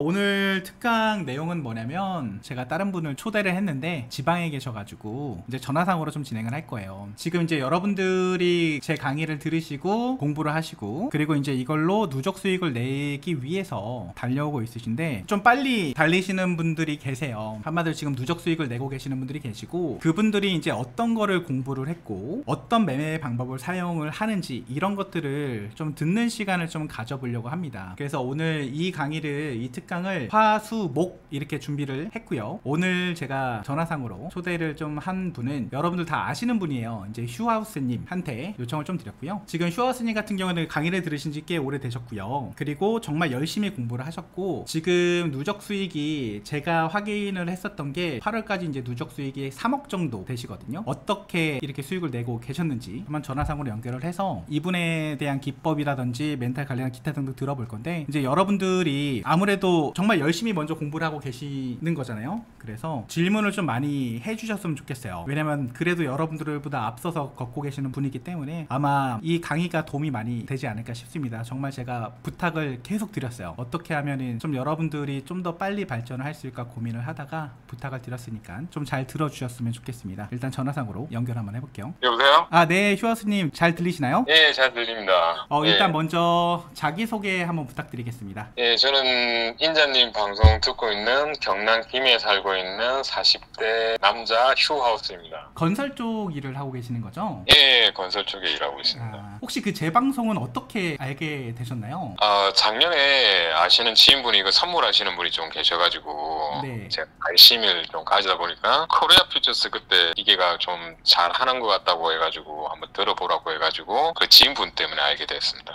오늘 특강 내용은 뭐냐면 제가 다른 분을 초대를 했는데 지방에 계셔가지고 이제 전화상으로 좀 진행을 할 거예요. 지금 이제 여러분들이 제 강의를 들으시고 공부를 하시고 그리고 이제 이걸로 누적 수익을 내기 위해서 달려오고 있으신데 좀 빨리 달리시는 분들이 계세요. 한마디로 지금 누적 수익을 내고 계시는 분들이 계시고 그분들이 이제 어떤 거를 공부를 했고 어떤 매매 방법을 사용을 하는지 이런 것들을 좀 듣는 시간을 좀 가져보려고 합니다. 그래서 오늘 이 강의를 이 특강을 화, 수, 목 이렇게 준비를 했고요. 오늘 제가 전화상으로 초대를 좀 한 분은 여러분들 다 아시는 분이에요. 이제 슈하우스님 한테 요청을 좀 드렸고요. 지금 슈하우스님 같은 경우는 강의를 들으신 지 꽤 오래되셨고요. 그리고 정말 열심히 공부를 하셨고 지금 누적 수익이 제가 확인을 했었던 게 8월까지 이제 누적 수익이 3억 정도 되시거든요. 어떻게 이렇게 수익을 내고 계셨는지 한번 전화상으로 연결을 해서 이분에 대한 기법이라든지 멘탈 관리나 기타 등등 들어볼 건데 이제 여러분들이 아무래도 정말 열심히 먼저 공부를 하고 계시는 거잖아요. 그래서 질문을 좀 많이 해주셨으면 좋겠어요. 왜냐면 그래도 여러분들보다 앞서서 걷고 계시는 분이기 때문에 아마 이 강의가 도움이 많이 되지 않을까 싶습니다. 정말 제가 부탁을 계속 드렸어요. 어떻게 하면은 좀 여러분들이 좀 더 빨리 발전을 할 수 있을까 고민을 하다가 부탁을 드렸으니까 좀 잘 들어주셨으면 좋겠습니다. 일단 전화상으로 연결 한번 해볼게요. 여보세요? 네, 휴아스님 잘 들리시나요? 예, 잘 들립니다. 일단 먼저 자기소개 한번 부탁드리겠습니다. 예, 저는 인자님 방송 듣고 있는 경남 김해에 살고 있는 40대 남자 휴하우스입니다. 건설 쪽 일을 하고 계시는 거죠? 예, 건설 쪽에 일하고 있습니다. 혹시 그 제 방송은 어떻게 알게 되셨나요? 작년에 아시는 지인분이 이거 선물하시는 분이 좀 계셔가지고 네. 제가 관심을 좀 가지다 보니까 코리아 퓨처스 그때 기계가 좀 잘하는 것 같다고 해가지고 한번 들어보라고 해가지고 그 지인분 때문에 알게 됐습니다.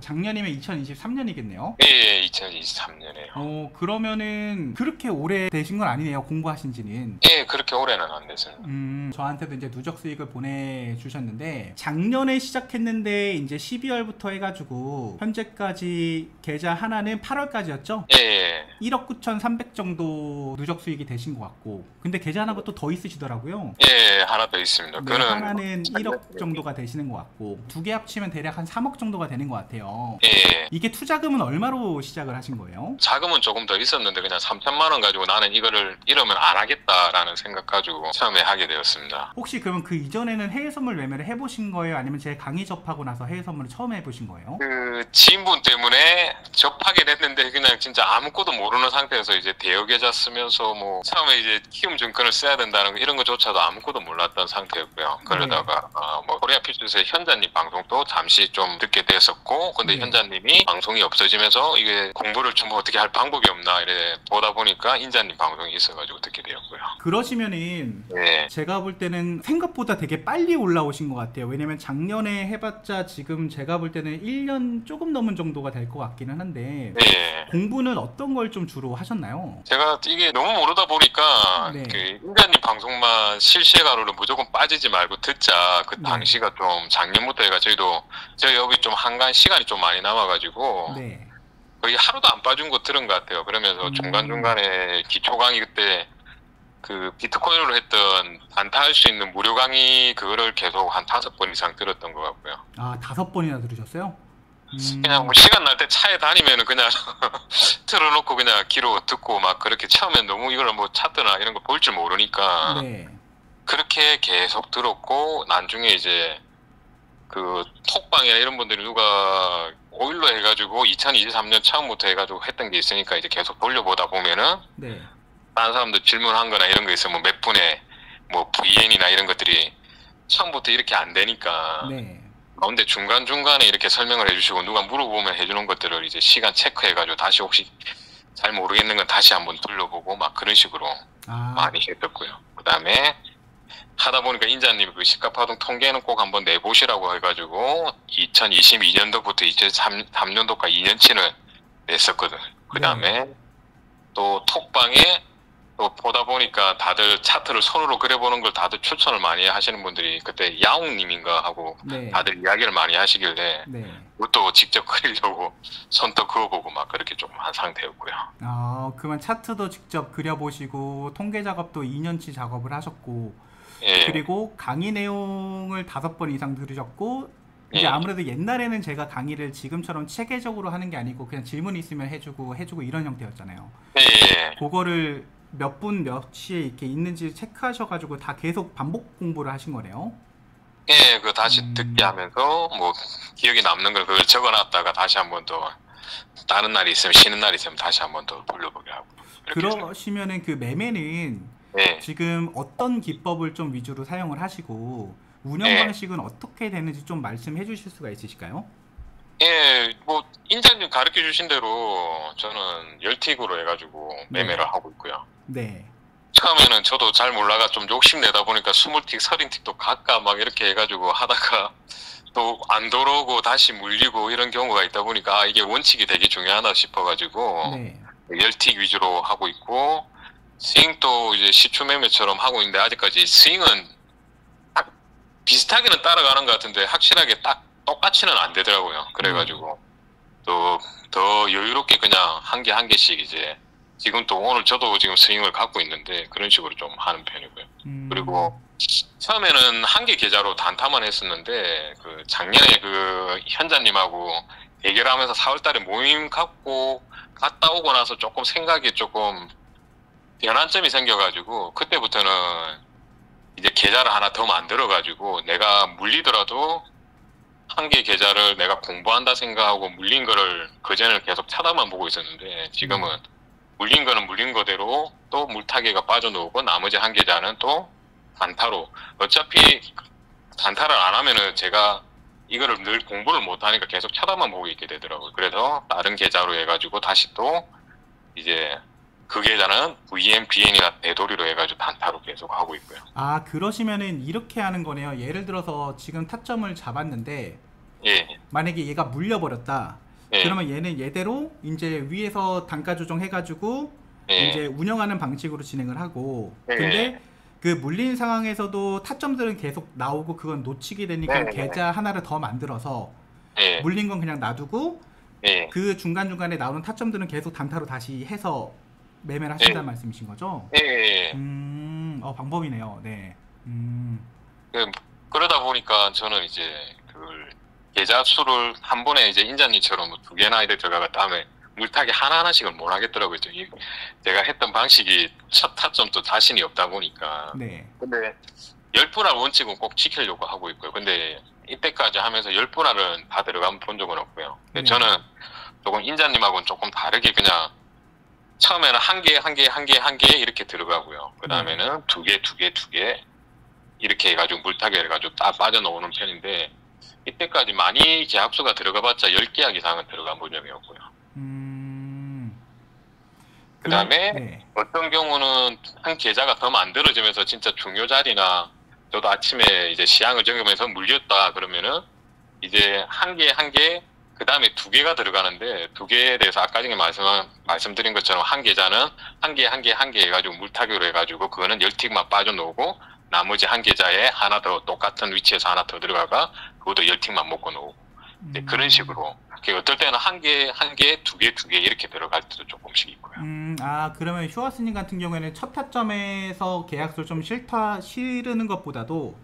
작년이면 2023년이겠네요? 예, 2023년에요. 그러면은 그렇게 오래 되신 건 아니네요, 공부하신 지는. 예, 그렇게 오래는 안 됐어요. 저한테도 이제 누적 수익을 보내주셨는데 작년에 시작했는데 이제 12월부터 해가지고 현재까지 계좌 하나는 8월까지였죠? 예. 1억 9,300 정도 누적 수익이 되신 것 같고 근데 계좌 하나가 또 더 있으시더라고요. 예, 하나 더 있습니다. 네, 하나는 1억 정도가 되시는 것 같고 두 개 합치면 대략 한 3억 정도가 되는 것 같아요. 예. 이게 투자금은 얼마로 시작을 하신 거예요? 자금은 조금 더 있었는데 그냥 3천만 원 가지고 나는 이거를 이러면 안 하겠다라는 생각 가지고 처음에 하게 되었습니다. 혹시 그러면 그 이전에는 해외 선물 매매를 해보신 거예요? 아니면 제 강의 접하고 나서 해외 선물을 처음 해보신 거예요? 그 지인분 때문에 접하게 됐는데 그냥 진짜 아무것도 모르는 상태에서 이제 대여계좌 쓰면서 뭐 처음에 이제 키움증권을 써야 된다는 거 이런 거조차도 아무것도 몰랐던 상태였고요. 그러다가 뭐 코리아 퓨처스의 현자님 방송도 잠시 좀 듣게 됐었고 근데 현자님이 방송이 없어지면서 이게 공부를 좀 어떻게 할 방법이 없나 이래 보다 보니까 인자님 방송이 있어가지고 듣게 되었고요. 그러시면은 제가 볼 때는 생각보다 되게 빨리 올라오신 것 같아요. 왜냐면 작년에 해봤자 지금 제가 볼 때는 1년 조금 넘은 정도가 될 것 같기는 한데 공부는 어떤 걸 좀 주로 하셨나요? 제가 이게 너무 모르다 보니까 그 인자님 방송만 실시간으로 무조건 빠지지 말고 듣자. 그 당시가 좀 작년부터 해가 저희도 여기 좀 한간 시간이 좀 많이 남아가지고 거의 하루도 안 빠진 거 들은 것 같아요. 그러면서 중간중간에 기초 강의 그때 그 비트코인으로 했던 단타할 수 있는 무료 강의 그거를 계속 한 5번 이상 들었던 것 같고요. 5번이나 들으셨어요? 그냥 뭐 시간 날 때 차에 다니면은 그냥 틀어놓고 그냥 귀로 듣고 막 그렇게 처음엔 너무 이걸 뭐 차트나 이런 거 볼 줄 모르니까 그렇게 계속 들었고 나중에 이제 그 톡방이나 이런 분들이 누가 5일로 해가지고 2023년 처음부터 해가지고 했던 게 있으니까 이제 계속 돌려보다 보면은 다른 사람들 질문한 거나 이런 거 있으면 몇 분에 뭐 VN이나 이런 것들이 처음부터 이렇게 안 되니까 근데 중간중간에 이렇게 설명을 해주시고 누가 물어보면 해주는 것들을 이제 시간 체크해가지고 다시 혹시 잘 모르겠는 건 다시 한번 돌려보고 막 그런 식으로 많이 했었고요. 그 다음에 하다 보니까 인자님 그 시가파동 통계는 꼭 한번 내보시라고 해가지고 2022년도부터 2023년도까지 2년치를 냈었거든. 그 다음에 또 톡방에 또 보다 보니까 다들 차트를 손으로 그려보는 걸 다들 추천을 많이 하시는 분들이 그때 야옹님인가 하고 다들 이야기를 많이 하시길래 그것도 직접 그리려고 손도 그어보고 막 그렇게 좀 한 상태였고요. 그러면 차트도 직접 그려보시고 통계 작업도 2년치 작업을 하셨고 그리고 강의 내용을 5번 이상 들으셨고 이제 예. 아무래도 옛날에는 제가 강의를 지금처럼 체계적으로 하는 게 아니고 그냥 질문 있으면 해주고 이런 형태였잖아요. 예. 그거를 몇 분 몇 시에 이렇게 있는지 체크하셔가지고 다 계속 반복 공부를 하신 거네요. 예, 그 다시 듣게 하면서 뭐 기억에 남는 걸 그걸 적어놨다가 다시 한번 더 다른 날이 있으면 쉬는 날이 있으면 다시 한번 더 돌려보게 하고. 그러시면은 그 매매는 예. 지금 어떤 기법을 좀 위주로 사용을 하시고 운영 예. 방식은 어떻게 되는지 좀 말씀해 주실 수가 있으실까요? 예, 뭐 인자님 가르쳐 주신 대로 저는 열틱으로 해가지고 매매를 하고 있고요. 네. 처음에는 저도 잘 몰라가 좀 욕심내다 보니까 20틱, 30틱도 각각 막 이렇게 해가지고 하다가 또 안 들어오고 다시 물리고 이런 경우가 있다 보니까 아, 이게 원칙이 되게 중요하다 싶어가지고 네. 10틱 위주로 하고 있고 스윙도 이제 시초 매매처럼 하고 있는데 아직까지 스윙은 딱 비슷하게는 따라가는 것 같은데 확실하게 딱 똑같이는 안 되더라고요. 그래가지고 또 더 여유롭게 그냥 한 개 한 개씩 이제 지금 또 오늘 저도 지금 스윙을 갖고 있는데 그런 식으로 좀 하는 편이고요. 그리고 처음에는 한 개 계좌로 단타만 했었는데 그 작년에 그 현자님하고 대결하면서 4월달에 모임 갖고 갔다 오고 나서 조금 생각이 조금 변환점이 생겨가지고 그때부터는 이제 계좌를 하나 더 만들어가지고 내가 물리더라도 한 개 계좌를 내가 공부한다 생각하고 물린 거를 그전에는 계속 쳐다만 보고 있었는데 지금은 물린 거는 물린 거대로 또 물타기가 빠져나오고 나머지 한 계좌는 또 단타로 어차피 단타를 안 하면은 제가 이거를 늘 공부를 못 하니까 계속 쳐다만 보고 있게 되더라고요. 그래서 다른 계좌로 해가지고 다시 또 이제 그 계좌는 VM, BN이나 되돌이로 해가지고 단타로 계속 하고 있고요. 아, 그러시면은 이렇게 하는 거네요. 예를 들어서 지금 타점을 잡았는데 예. 만약에 얘가 물려버렸다. 예. 그러면 얘는 얘대로 이제 위에서 단가 조정해가지고 예. 이제 운영하는 방식으로 진행을 하고 예. 근데 그 물린 상황에서도 타점들은 계속 나오고 그건 놓치게 되니까 네. 계좌 하나를 더 만들어서 예. 물린 건 그냥 놔두고 예. 그 중간중간에 나오는 타점들은 계속 단타로 다시 해서 매매를 하신다는 말씀이신 거죠? 예. 방법이네요. 네. 그러다 보니까 저는 이제 그 계좌 수를 한 번에 이제 인자님처럼 두 개나 이렇게 들어가가 다음에 물타기 하나하나씩을 못 하겠더라고요. 제가 했던 방식이 첫 타점도 자신이 없다 보니까. 네. 근데 10분할 원칙은 꼭 지키려고 하고 있고요. 근데 이때까지 하면서 10분할은 다 들어가면 본 적은 없고요. 근데 저는 조금 인자님하고는 조금 다르게 그냥 처음에는 한 개 이렇게 들어가고요. 그 다음에는 두 개 이렇게 해가지고 물타기 해가지고 딱 빠져나오는 편인데 이때까지 많이 계약수가 들어가봤자 10계약 이상은 들어간 본 적이 없고요. 그 다음에 어떤 경우는 한 계좌가 더 만들어지면서 진짜 중요 자리나 저도 아침에 이제 시향을 적으면서 물렸다 그러면은 이제 한 개 그 다음에 두 개가 들어가는데 두 개에 대해서 아까 전에 말씀드린 것처럼 한 계좌는 한 개 해가지고 물타기로 해가지고 그거는 10틱만 빠져나오고 나머지 한 계좌에 하나 더 똑같은 위치에서 하나 더 들어가가 그것도 10틱만 먹고 나오고 그런 식으로 어떨 때는 한 개, 두 개 이렇게 들어갈 때도 조금씩 있고요. 그러면 휴아스님 같은 경우에는 첫 타점에서 계약서를 좀 실르는 것보다도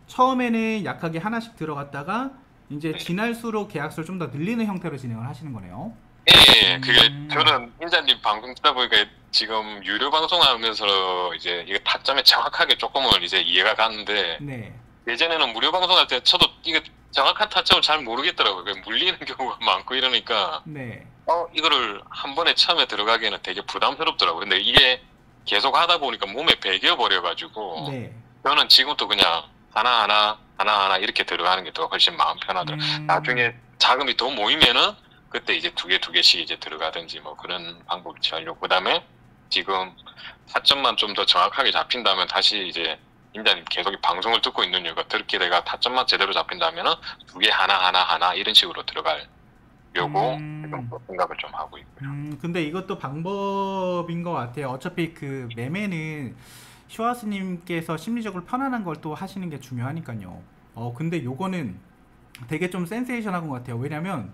처음에는 약하게 하나씩 들어갔다가 이제 지날수록 계약서를 좀 더 늘리는 형태로 진행을 하시는 거네요. 예. 그게 저는 인자님 방송 듣다 보니까 지금 유료 방송하면서 이제 이게 타점에 정확하게 조금은 이제 이해가 가는데 예전에는 무료 방송할 때 저도 이게 정확한 타점을 잘 모르겠더라고요. 물리는 경우가 많고 이러니까 이거를 한 번에 처음에 들어가기에는 되게 부담스럽더라고요. 근데 이게 계속 하다 보니까 몸에 배겨버려가지고 저는 지금도 그냥 하나하나 이렇게 들어가는 게 더 훨씬 마음 편하더라고요. 나중에 자금이 더 모이면은 그때 이제 두 개씩 이제 들어가든지 뭐 그런 방법을 취하려고. 그 다음에 지금 타점만 좀 더 정확하게 잡힌다면 다시 이제 인자님 계속 방송을 듣고 있는 이유가 그렇게 내가 타점만 제대로 잡힌다면은 두 개 하나 이런 식으로 들어가려고 생각을 좀 하고 있고요. 근데 이것도 방법인 것 같아요. 어차피 그 매매는 슈아스님께서 심리적으로 편안한 걸 또 하시는 게 중요하니까요. 근데 요거는 되게 좀 센세이션한 것 같아요. 왜냐면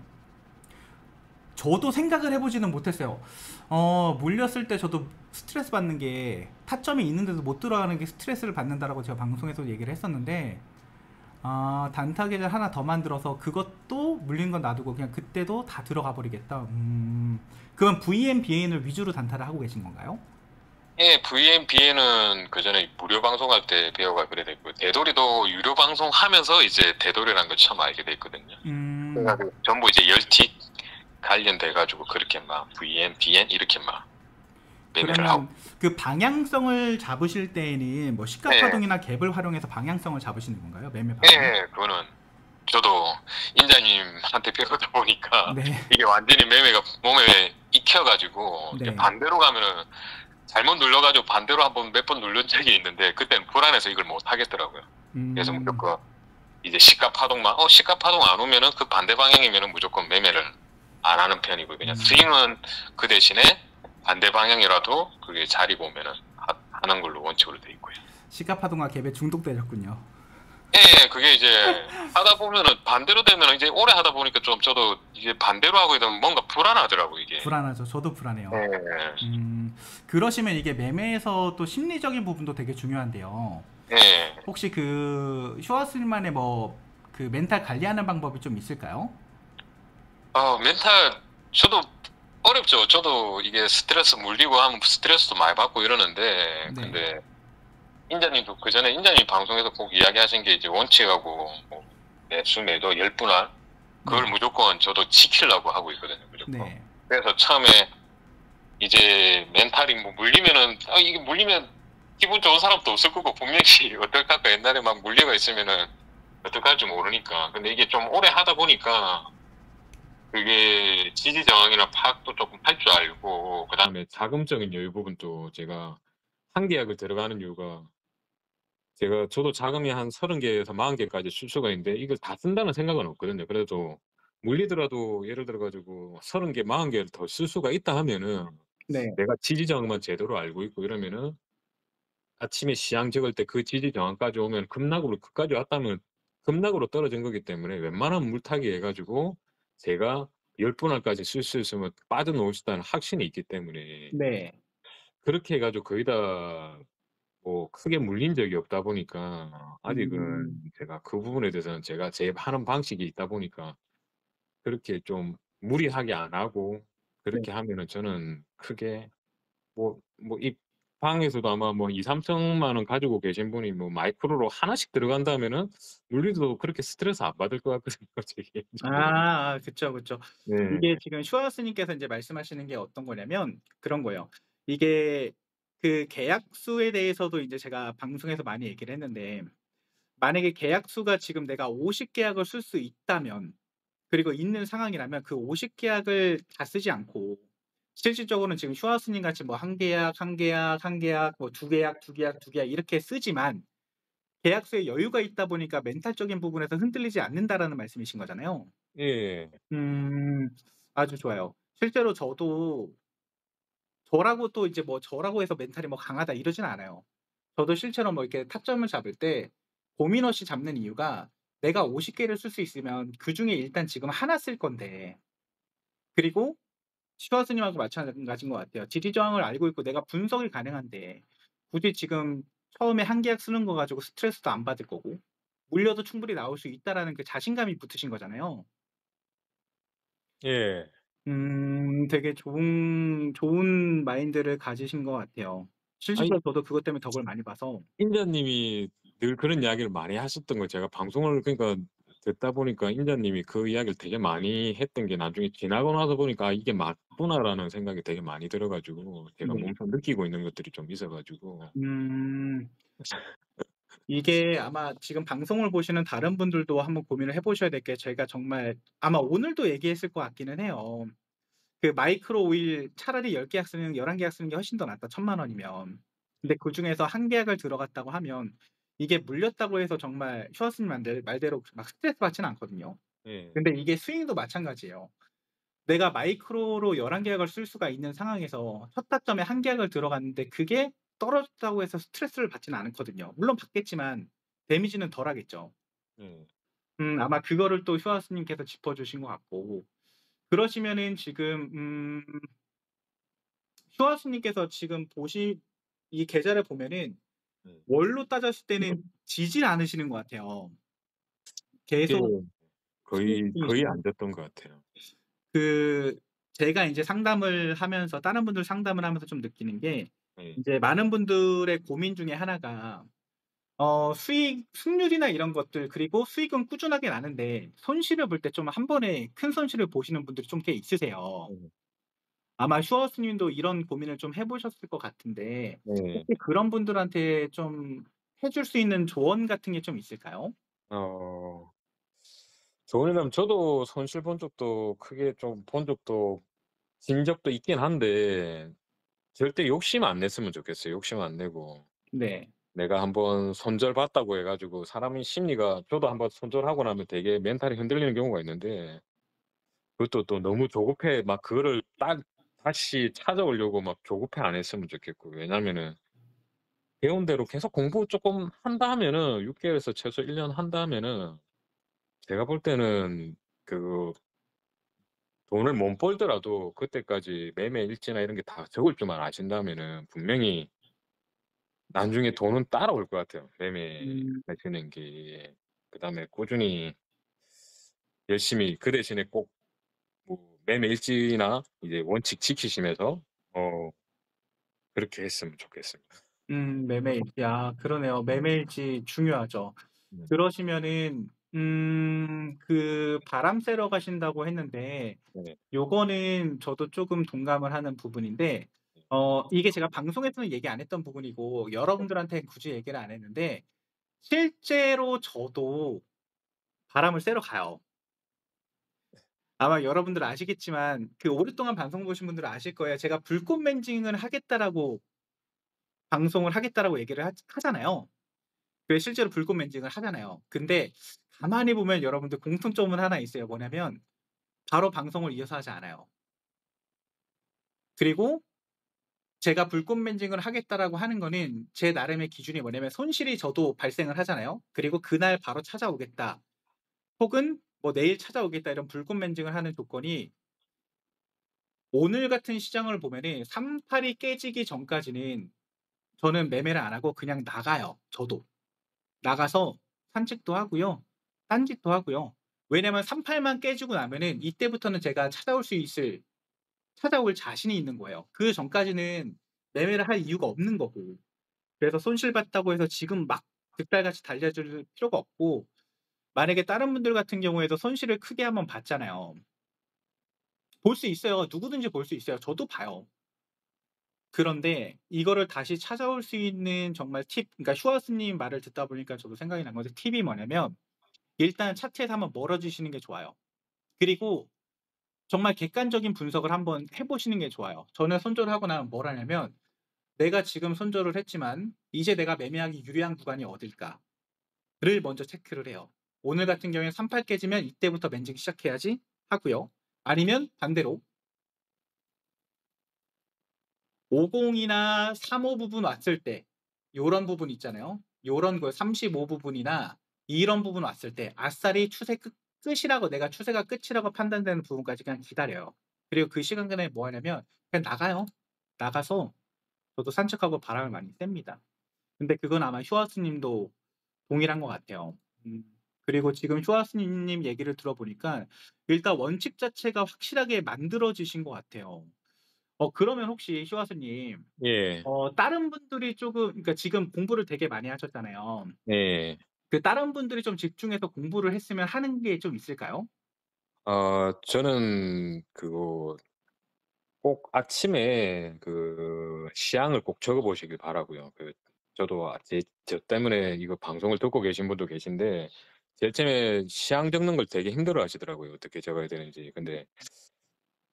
저도 생각을 해보지는 못했어요. 물렸을 때 저도 스트레스 받는 게 타점이 있는데도 못 들어가는 게 스트레스를 받는다라고 제가 방송에서 얘기를 했었는데 아, 단타 계좌 하나 더 만들어서 그것도 물린 건 놔두고 그냥 그때도 다 들어가 버리겠다. 그럼 VM, BN을 위주로 단타를 하고 계신 건가요? 예, VMB에는 그 전에 무료 방송할 때 배워가 그래 됐고, 대도리도 유료 방송하면서 이제 대도리라는 걸 처음 알게 됐거든요. 그래가지고 전부 이제 열틱 관련돼가지고 그렇게 막 VM, BN 이렇게 막 매매를 하고. 그러면 그 방향성을 잡으실 때에는 뭐 시가 네, 파동이나 갭을 활용해서 방향성을 잡으시는 건가요? 매매 예, 방향? 그거는 저도 인자님한테 배우다 보니까 네. 이게 완전히 매매가 몸에 익혀가지고 이제 네. 반대로 가면은 잘못 눌러가지고 반대로 한번 몇 번 누른 적이 있는데 그때는 불안해서 이걸 못 하겠더라고요. 그래서 무조건 이제 시가 파동만 시가 파동 안 오면은 그 반대 방향이면은 무조건 매매를 안 하는 편이고 그냥 스윙은 그 대신에 반대 방향이라도 그게 자리 보면은 하는 걸로 원칙으로 돼 있고요. 시가 파동과 갭에 중독되셨군요. 예, 그게 이제 하다 보면은 반대로 되면은 이제 오래 하다 보니까 좀 저도 이제 반대로 하고 있으면 뭔가 불안하더라고 이게. 불안하죠. 저도 불안해요. 예, 그러시면 이게 매매에서 또 심리적인 부분도 되게 중요한데요. 예. 혹시 그 슈아스님만의 뭐 그 멘탈 관리하는 방법이 좀 있을까요? 멘탈 저도 어렵죠. 저도 이게 스트레스 물리고 하면 스트레스도 많이 받고 이러는데 네. 근데 인자님도 그 전에 인자님 방송에서 꼭 이야기하신 게 이제 원칙하고 뭐 매수 매도 10분할 그걸 네. 무조건 저도 지키려고 하고 있거든요. 무조건. 네. 그래서 처음에 이제 멘탈이 뭐 물리면은 이게 물리면 기분 좋은 사람도 없을 거고 분명히 어떡할까 옛날에 막 물려가 있으면은 어떡할지 모르니까 근데 이게 좀 오래 하다 보니까 그게 지지 저항이나 파악도 조금 할 줄 알고 그다음에 자금적인 여유 부분도 제가 한 계약을 들어가는 이유가 저도 자금이 한 30개에서 40개까지 쓸 수가 있는데 이걸 다 쓴다는 생각은 없거든요. 그래도 물리더라도 예를 들어 가지고 30개, 40개를 더 쓸 수가 있다 하면은 네. 내가 지지 저항만 제대로 알고 있고 이러면은 아침에 시장 적을 때 그 지지 저항까지 오면 급락으로 끝까지 왔다면 급락으로 떨어진 거기 때문에 웬만하면 물타기 해 가지고 제가 10분할까지 쓸 수 있으면 빠져나올 수 있다는 확신이 있기 때문에 네. 그렇게 해 가지고 거의 다 뭐 크게 물린 적이 없다 보니까 아직은 음, 제가 그 부분에 대해서는 제가 제 하는 방식이 있다 보니까 그렇게 좀 무리하게 안 하고 네. 그렇게 하면은 저는 크게 이 방에서도 아마 뭐 2-3천만 원 가지고 계신 분이 뭐 마이크로로 하나씩 들어간다면은 물리도 그렇게 스트레스 안 받을 것 같거든요, 제 개인적으로. 그쵸, 그쵸. 이게 네. 지금 슈아스님께서 이제 말씀하시는 게 어떤 거냐면 그런 거예요. 이게 그 계약수에 대해서도 이제 제가 방송에서 많이 얘기를 했는데 만약에 계약수가 지금 내가 50 계약을 쓸 수 있다면 그리고 있는 상황이라면 그 50 계약을 다 쓰지 않고 실질적으로는 지금 슈아스님 같이 뭐 1 계약, 1 계약, 1 계약, 뭐 2 계약, 2 계약, 2 계약 이렇게 쓰지만 계약서에 여유가 있다 보니까 멘탈적인 부분에서 흔들리지 않는다라는 말씀이신 거잖아요. 예. 음. 아주 좋아요. 실제로 저도 저라고 또 이제 뭐 저라고 해서 멘탈이 뭐 강하다 이러진 않아요. 저도 실제로 뭐 이렇게 타점을 잡을 때 고민 없이 잡는 이유가 내가 50 개를 쓸 수 있으면 그중에 일단 지금 하나 쓸 건데 그리고 시와스님하고 마찬가지인 것 같아요. 지지 저항을 알고 있고 내가 분석이 가능한데 굳이 지금 처음에 한 계약 쓰는 거 가지고 스트레스도 안 받을 거고 물려도 충분히 나올 수 있다라는 그 자신감이 붙으신 거잖아요. 예. 되게 좋은 마인드를 가지신 것 같아요. 아니 실질적으로 저도 그것 때문에 덕을 많이 봐서 인자님이 늘 그런 이야기를 많이 하셨던 걸 제가 방송을 그러니까 듣다 보니까 인자님이 그 이야기를 되게 많이 했던 게 나중에 지나고 나서 보니까 '아 이게 맞구나.'라는 생각이 되게 많이 들어 가지고 제가 네. 몸소 느끼고 있는 것들이 좀 있어 가지고 음. 이게 아마 지금 방송을 보시는 다른 분들도 한번 고민을 해 보셔야 될 게 제가 정말 아마 오늘도 얘기했을 것 같기는 해요. 그 마이크로 오일 차라리 10 계약 쓰는 11 계약 쓰는 게 훨씬 더 낫다 1,000만 원이면. 근데 그중에서 한 계약을 들어갔다고 하면 이게 물렸다고 해서 정말 슈아스님 말대로 막 스트레스 받지는 않거든요. 예. 근데 이게 스윙도 마찬가지예요. 내가 마이크로로 11 계약을 쓸 수가 있는 상황에서 첫 타점에 한 계약을 들어갔는데 그게 떨어졌다고 해서 스트레스를 받지는 않거든요. 물론 받겠지만 데미지는 덜하겠죠. 예. 아마 그거를 또 슈아스님께서 짚어 주신 것 같고 그러시면은 지금 슈아스님께서 지금 이 계좌를 보면은 예. 월로 따졌을 때는 지질 않으시는 것 같아요. 그게 계속 수익 거의 중이시죠? 안 됐던 것 같아요. 그 제가 인제 상담을 하면서 다른 분들 상담을 하면서 좀 느끼는 게 네. 인제 많은 분들의 고민 중에 하나가 수익 승률이나 이런 것들 그리고 수익은 꾸준하게 나는데 손실을 볼 때 좀 한 번에 큰 손실을 보시는 분들이 좀 꽤 있으세요. 네. 아마 슈어스 님도 이런 고민을 좀 해 보셨을 것 같은데 네. 혹시 그런 분들한테 좀 해줄 수 있는 조언 같은 게 좀 있을까요? 어 조언이라면 저도 손실 본 적도 크게 좀 본 적도 진 적도 있긴 한데 절대 욕심 안 냈으면 좋겠어요. 욕심 안 내고 네. 내가 한번 손절봤다고 해 가지고 사람의 심리가 저도 한번 손절하고 나면 되게 멘탈이 흔들리는 경우가 있는데 그것도 또 너무 조급해 막 그거를 다시 찾아오려고 막 조급해 안 했으면 좋겠고 왜냐면은 배운 대로 계속 공부 쪼끔 한다 하면은 6 개월에서 최소 1년 한다 하면은 제가 볼 때는 그 돈을 못 벌더라도 그때까지 매매 일지나 이런 게 다 적을 줄만 아신다면은 분명히 나중에 돈은 따라올 것 같아요, 음. 매매하시는 게. 그다음에 꾸준히 열심히 그 대신에 꼭 뭐 매매 일지나 이제 원칙 지키시면서 어 그렇게 했으면 좋겠습니다. 매매일지. 아 그러네요. 매매일지 중요하죠. 네. 그러시면은 그 바람 쐬러 가신다고 했는데 네. 요거는 저도 쪼금 동감을 하는 부분인데 네. 이게 제가 방송에서는 얘기 안 했던 부분이고 여러분들한테 굳이 얘기를 안 했는데 실제로 저도 바람을 쐬러 가요. 아마 여러분들 아시겠지만 그 오랫동안 방송 보신 분들은 아실 거예요. 제가 불꽃 멘징을 하겠다라고 방송을 하겠다라고 얘기를 하잖아요. 그래서 실제로 불꽃 멘징을 하잖아요. 근데 가만히 보면 여러분들 공통점은 하나 있어요. 뭐냐면 바로 방송을 이어서 하지 않아요. 그리고 제가 불꽃 멘징을 하겠다라고 하는 거는 제 나름의 기준이 뭐냐면 손실이 저도 발생을 하잖아요. 그리고 그날 바로 찾아오겠다. 혹은 뭐 내일 찾아오겠다 이런 불꽃 멘징을 하는 조건이 오늘 같은 시장을 보면은 38이 깨지기 전까지는 저는 매매를 안 하고 그냥 나가요, 저도. 나가서 산책도 하고요. 딴짓도 하고요. 왜냐면 38만 깨지고 나면은 이때부터는 제가 찾아올 자신이 있는 거예요. 그전까지는 매매를 할 이유가 없는 거고. 그래서 손실봤다고 해서 지금 막 득달같이 달려줄 필요가 없고 만약에 다른 분들 같은 경우에도 손실을 크게 한번 봤잖아요. 볼 수 있어요. 누구든지 볼 수 있어요. 저도 봐요. 그런데 이거를 다시 찾아올 수 있는 정말 그러니까 슈아스 님 말을 듣다 보니까 저도 생각이 난 건데 팁이 뭐냐면 일단 차트에서 한번 멀어지시는 게 좋아요. 그리고 정말 객관적인 분석을 한번 해 보시는 게 좋아요. 저는 손절을 하고 나면 뭘 하냐면 '내가 지금 손절을 했지만 이제 내가 매매하기 유리한 구간이 어딜까?'를 먼저 체크를 해요. 오늘 같은 경우에 38 깨지면 '이때부터 맨징 시작해야지.' 하고요. 아니면 반대로 50이나 35 부분 왔을 때 요런 부분 있잖아요. 요런 거 35 부분이나 이런 부분 왔을 때 아싸리 추세 끝이라고 내가 추세가 끝이라고 판단되는 부분까지 그냥 기다려요. 그리고 그 시간간에 뭐 하냐면 그냥 나가요. 나가서 저도 산책하고 바람을 많이 쐰니다. 근데 그건 아마 슈아스 님도 동일한 것 같아요. 그리고 지금 슈아스 님 얘기를 들어보니까 일단 원칙 자체가 확실하게 만들어지신 것 같아요. 그러면 혹시 슈아스 님 예. 다른 분들이 쪼금 그러니까 지금 공부를 되게 많이 하셨잖아요. 네. 그 다른 분들이 좀 집중해서 공부를 했으면 하는 게 좀 있을까요? 저는 그거 꼭 아침에 그 시향을 꼭 적어 보시길 바라고요. 저도 저 때문에 이거 방송을 듣고 계신 분도 계신데 제일 처음에 시향 적는 걸 되게 힘들어하시더라고요, 어떻게 적어야 되는지. 근데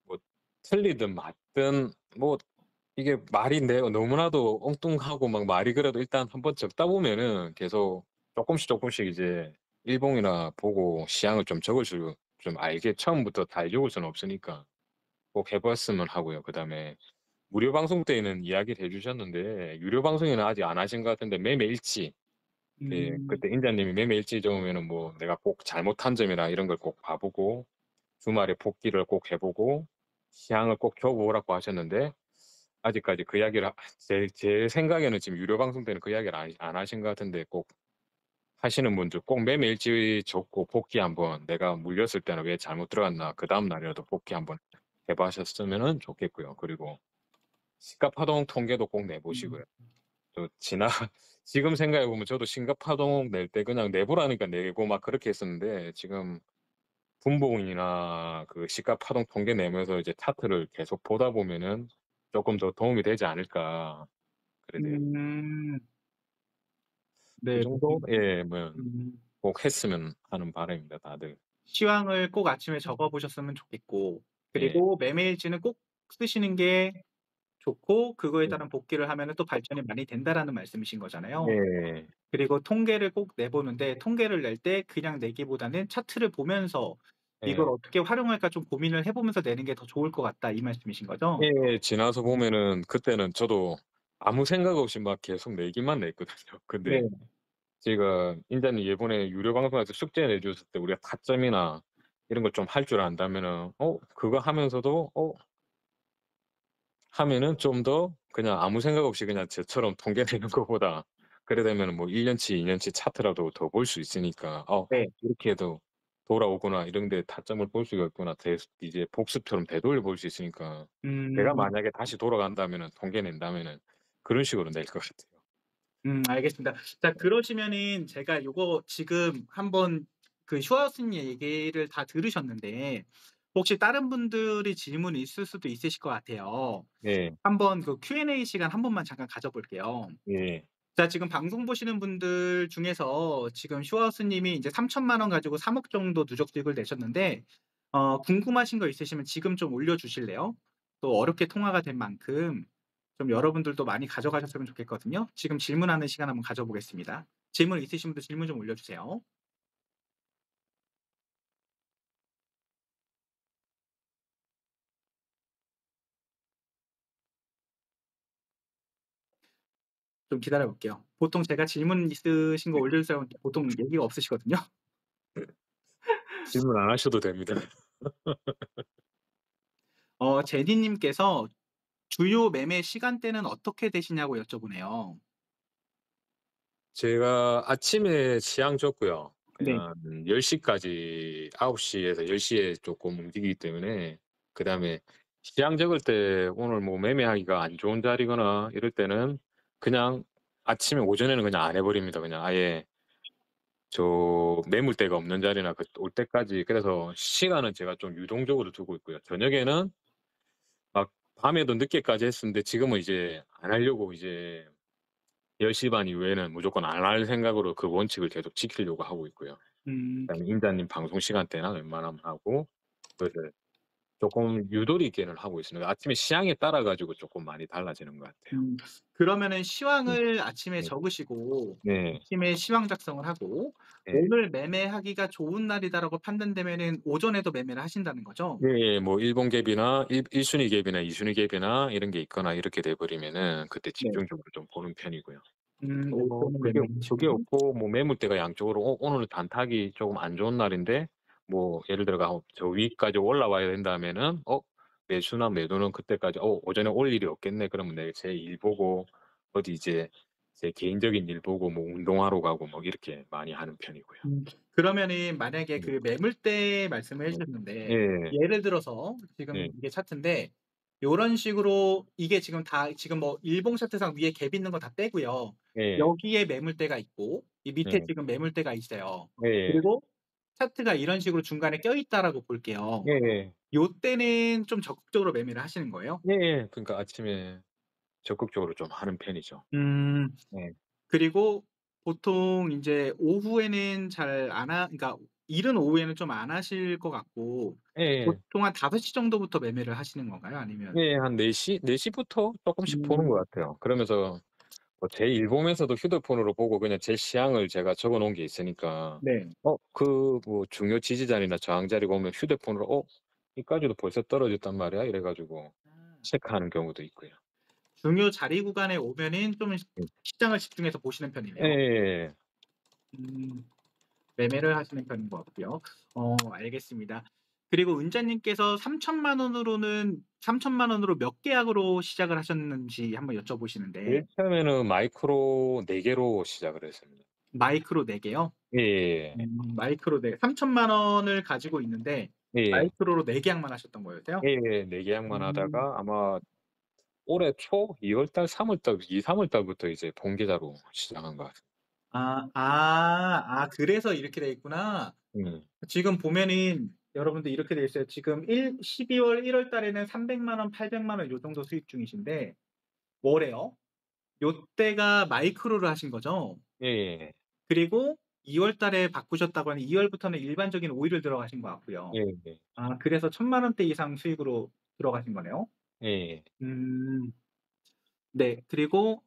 뭐 틀리든 맞든 뭐 이게 말이 너무나도 엉뚱하고 막 말이 그래도 일단 한번 적다 보면은 계속 쪼끔씩 이제 일봉이나 보고 시향을 좀 적을 좀 알게 처음부터 다 읽을 수는 없으니까 꼭 해 봤으면 하고요. 그다음에 무료 방송 때에는 이야기를 해 주셨는데 유료 방송에는 아직 안 하신 것 같은데 매매일지 음. 그때 인자님이 매매일지 적으면은 뭐 내가 꼭 잘못한 점이나 이런 걸 꼭 봐 보고 주말에 복기를 꼭 해 보고 시향을 꼭 적어 오라고 하셨는데 아직까지 그 이야기를 제 생각에는 지금 유료 방송 때는 그 이야기를 안 하신 것 같은데 꼭 하시는 분들 꼭 매매 일지 적고 복귀 한번 내가 물렸을 때는 왜 잘못 들어갔나 그 다음 날이라도 복귀 한번 해보셨으면 좋겠고요. 그리고 시가 파동 통계도 꼭 내보시고요. 또 지금 생각해 보면 저도 시가 파동 낼 때 그냥 내보라니까 내고 막 그렇게 했었는데 지금 분봉이나 그 시가 파동 통계 내면서 이제 차트를 계속 보다 보면은 조금 더 도움이 되지 않을까. 그래도 음. 그 네. 정도? 예, 뭐 음. 꼭 했으면 하는 바람입니다, 다들. 시황을 꼭 아침에 적어 보셨으면 좋겠고, 예. 그리고 매매일지는 꼭 쓰시는 게 좋고, 그거에 예. 따른 복귀를 하면은 또 발전이 많이 된다라는 말씀이신 거잖아요. 예. 그리고 통계를 꼭 내보는데, 통계를 낼 때 그냥 내기보다는 차트를 보면서 '이걸 예. 어떻게 활용할까 좀 고민을 해 보면서 내는 게 더 좋을 것 같다.' 이 말씀이신 거죠? 예, 지나서 보면은 그때는 저도 아무 생각 없이 막 계속 내기만 냈거든요. 근데 네. 제가 인자님 이번에 유료 방송에서 숙제 내주셨을 때 우리가 타점이나 이런 걸 좀 할 줄 안다면은 그거 하면서도 하면은 좀 더 그냥 아무 생각 없이 그냥 저처럼 통계 내는 것보다 그래 되면은 뭐 1 년치, 2 년치 차트라도 더 볼 수 있으니까 네. 이렇게 해도 돌아오구나. 이런 데 타점을 볼 수가 있구나. 이제 복습처럼 되돌려 볼 수 있으니까 내가 음. 만약에 다시 돌아간다면은 통계 낸다면은 그런 식으로 낼 것 같아요. 알겠습니다. 자, 그러시면은 제가 요거 지금 한번 그 슈아우스님 얘기를 다 들으셨는데, 혹시 다른 분들이 질문이 있을 수도 있으실 것 같아요. 네. 한번 그 Q&A 시간 한 번만 잠깐 가져 볼게요. 예. 자, 지금 방송 보시는 분들 중에서 지금 슈아우스 님이 이제 3,000,000원 가지고 3억 정도 누적 수익을 내셨는데, 궁금하신 거 있으시면 지금 좀 올려 주실래요? 또 어렵게 통화가 된 만큼 좀 여러분들도 많이 가져가셨으면 좋겠거든요. 지금 질문하는 시간 한번 가져 보겠습니다. 질문 있으신 분들 질문 좀 올려 주세요. 좀 기다려 볼게요. 보통 제가 질문 있으신 거 올려 주세요 보통 얘기가 없으시거든요. 질문 안 하셔도 됩니다. 제니 님께서 주요 매매 시간대는 어떻게 되시냐고 여쭤보네요. 제가 아침에 시향 줬고요. 네. 그냥 10 시까지 9 시에서 10 시에 쪼끔 움직이기 때문에 그다음에 시향 적을 때 오늘 뭐 매매하기가 안 좋은 자리거나 이럴 때는 그냥 아침에 오전에는 그냥 안 해 버립니다. 그냥 아예 저 매물대가 없는 자리나 올 때까지. 그래서 시간은 제가 좀 유동적으로 두고 있고요. 저녁에는 막 밤에도 늦게까지 했었는데 지금은 이제 안 하려고 이제 10시 반 이후에는 무조건 안 할 생각으로 그 원칙을 계속 지키려고 하고 있고요. 음. 그다음에 임자님 방송 시간대나 웬만하면 하고 그것을 쪼끔 유도리 있게는 하고 있습니다. 아침에 시향에 따라 가지고 쪼끔 많이 달라지는 것 같아요. 음. 그러면은 네. 시황을 아침에 네. 적으시고 네. 아침에 시황 작성을 하고 예. '오늘 매매하기가 좋은 날이다.'라고 판단되면은 오전에도 매매를 하신다는 거죠? 예예. 뭐 일본 갭이나 일 순위 갭이나 이 순위 갭이나 이런 게 있거나 이렇게 돼 버리면은 그때 네. 집중적으로 좀 보는 편이고요. 근데 뭐 오전에 그게 매매하시고. 없고 뭐 매물대가 양쪽으로 오늘은 단타기 쪼금 안 좋은 날인데 뭐 예를 들어 저 위까지 올라와야 된다면은 매수나 매도는 그때까지 오전에 올 일이 없겠네. 그러면 내 제 일 보고 어디 이제 제 개인적인 일 보고 뭐 운동하러 가고 뭐 이렇게 많이 하는 편이고요. 그러면은 만약에 네. 그 매물대 말씀을 해 네. 주셨는데, 예. 예를 들어서 지금 예. 이게 차트인데 요런 식으로 이게 지금 뭐 일봉 차트상 위에 갭 있는 거 다 빼고요. 예. 여기에 매물대가 있고 이 밑에 예. 지금 매물대가 있어요. 예예. 그리고 차트가 이런 식으로 중간에 껴있다라고 볼게요. 예예. 요때는 좀 적극적으로 매매를 하시는 거예요? 예예. 그러니까 아침에 적극적으로 좀 하는 편이죠. 음. 네. 그리고 보통 인제 오후에는 잘 안 그러니까 이른 오후에는 좀 안 하실 것 같고, 예예. 보통 한 5시 정도부터 매매를 하시는 건가요? 아니면. 예, 한 4 시부터 쪼끔씩 보는 것 음. 같아요. 그러면서 뭐 제 일 보면서도 휴대폰으로 보고 그냥 제 시향을 제가 적어 놓은 게 있으니까 네. 그 뭐 중요 지지자리나 저항 자리 보면 휴대폰으로 여기까지도 벌써 떨어졌단 말이야?' 이래 가지고 아. 체크하는 경우도 있고요. 중요 자리 구간에 오면은 좀 음. 시장을 집중해서 보시는 편이네요. 예예예. 음. 매매를 하시는 편인 것 같고요. 알겠습니다. 그리고 은자님께서 3천만 원으로 몇 계약으로 시작을 하셨는지 한번 여쭤보시는데. 제일 처음에는 마이크로 4 개로 시작을 했습니다. 마이크로 4개요? 예. 마이크로 3천만 원을 가지고 있는데 예. 마이크로로 4계약만 하셨던 거였어요? 예. 4계약만 음. 하다가 아마 올해 초 2 월달, 3 월달 2-3 월달부터 이제 본계좌로 시작한 것 같아요. 그래서 이렇게 돼 있구나. 음. 지금 보면은 여러분들 이렇게 돼 있어요. 지금 12월 1월 달에는 300만 원, 800만 원 요 정도 수익 중이신데 월에요. 요때가 마이크로를 하신 거죠? 예예. 그리고 2월 달에 바꾸셨다고 하는 2 월부터는 일반적인 오일을 들어가신 것 같고요. 예예. 그래서 1,000만 원대 이상 수익으로 들어가신 거네요. 예. 음. 네. 그리고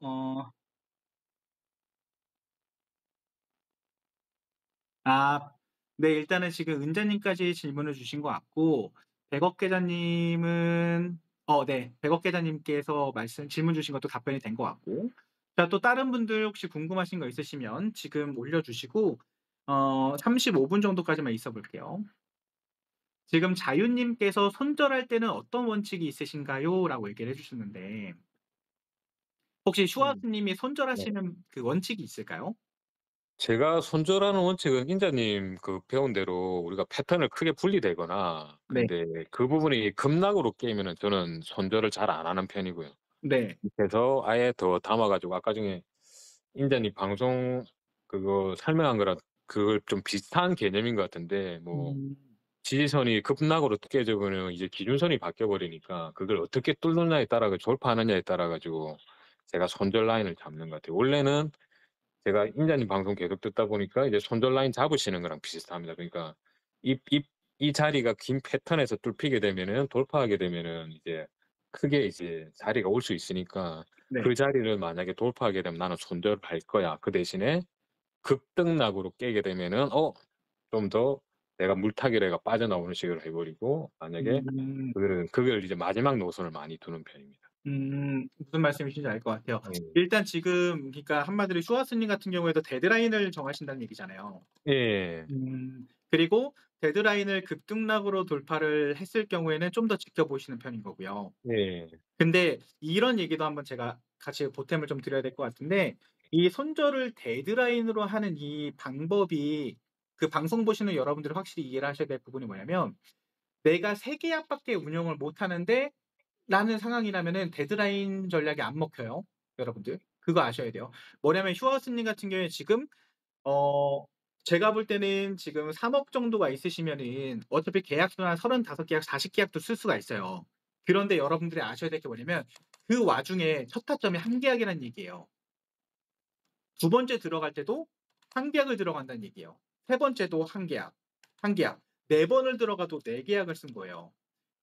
아 네, 일단은 지금 은자님까지 질문을 주신 것 같고 백억 계좌님은 네. 백억 계좌님께서 질문 주신 것도 답변이 된 것 같고 자, 또 다른 분들 혹시 궁금하신 거 있으시면 지금 올려 주시고 35분 정도까지만 있어 볼게요. 지금 자유님께서 "손절할 때는 어떤 원칙이 있으신가요?"라고 얘기를 해 주셨는데 혹시 음. 슈아스 님이 네. 손절하시는 그 원칙이 있을까요? 제가 손절하는 원칙은 인자님 배운 대로 우리가 패턴을 크게 분리되거나 네. 근데 그 부분이 급락으로 깨면은 저는 손절을 잘 안 하는 편이고요. 네. 그래서 아예 더 담아 가지고 아까 중에 인자님 방송 그거 설명한 거랑 그걸 좀 비슷한 개념인 것 같은데 뭐 음. 지지선이 급락으로 깨져 버리면 이제 기준선이 바뀌어 버리니까 그걸 어떻게 뚫느냐에 따라 졸파하느냐에 따라 가지고 제가 손절 라인을 잡는 것 같아요. 원래는 제가 인자님 방송 계속 듣다 보니까 이제 손절 라인 잡으시는 거랑 비슷합니다. 그러니까 이 자리가 긴 패턴에서 뚫히게 되면은 돌파하게 되면은 이제 크게 이제 자리가 올 수 있으니까 네. 그 자리를 만약에 돌파하게 되면 '나는 손절을 할 거야.' 그 대신에 급등락으로 깨게 되면은 좀 더 내가 물타기를 빠져나오는 식으로 해 버리고 만약에 음. 그걸 이제 마지막 노선을 많이 두는 편입니다. 무슨 말씀이신지 알 것 같아요. 예. 일단 지금 그러니까 한마디로 슈아스 님 같은 경우에도 데드라인을 정하신다는 얘기잖아요. 예. 그리고 데드라인을 급등락으로 돌파를 했을 경우에는 좀 더 지켜보시는 편인 거고요. 예. 근데 이런 얘기도 한번 제가 같이 보탬을 좀 드려야 될 것 같은데 이 손절을 데드라인으로 하는 이 방법이 그 방송 보시는 여러분들이 확실히 이해를 하셔야 될 부분이 뭐냐면 내가 3 계약밖에 운영을 못 하는데 라는 상황이라면은 데드라인 전략이 안 먹혀요, 여러분들. 그거 아셔야 돼요. 뭐냐면 슈아스 님 같은 경우에 지금 어 제가 볼 때는 지금 3억 정도가 있으시면은 어차피 계약수는 한 35 계약, 40 계약도 쓸 수가 있어요. 그런데 여러분들이 아셔야 될 게 뭐냐면 그 와중에 첫 타점이 한 계약이라는 얘기예요. 두 번째 들어갈 때도 한 계약을 들어간다는 얘기예요. 세 번째도 한 계약, 한 계약. 네 번을 들어가도 4 계약을 쓴 거예요.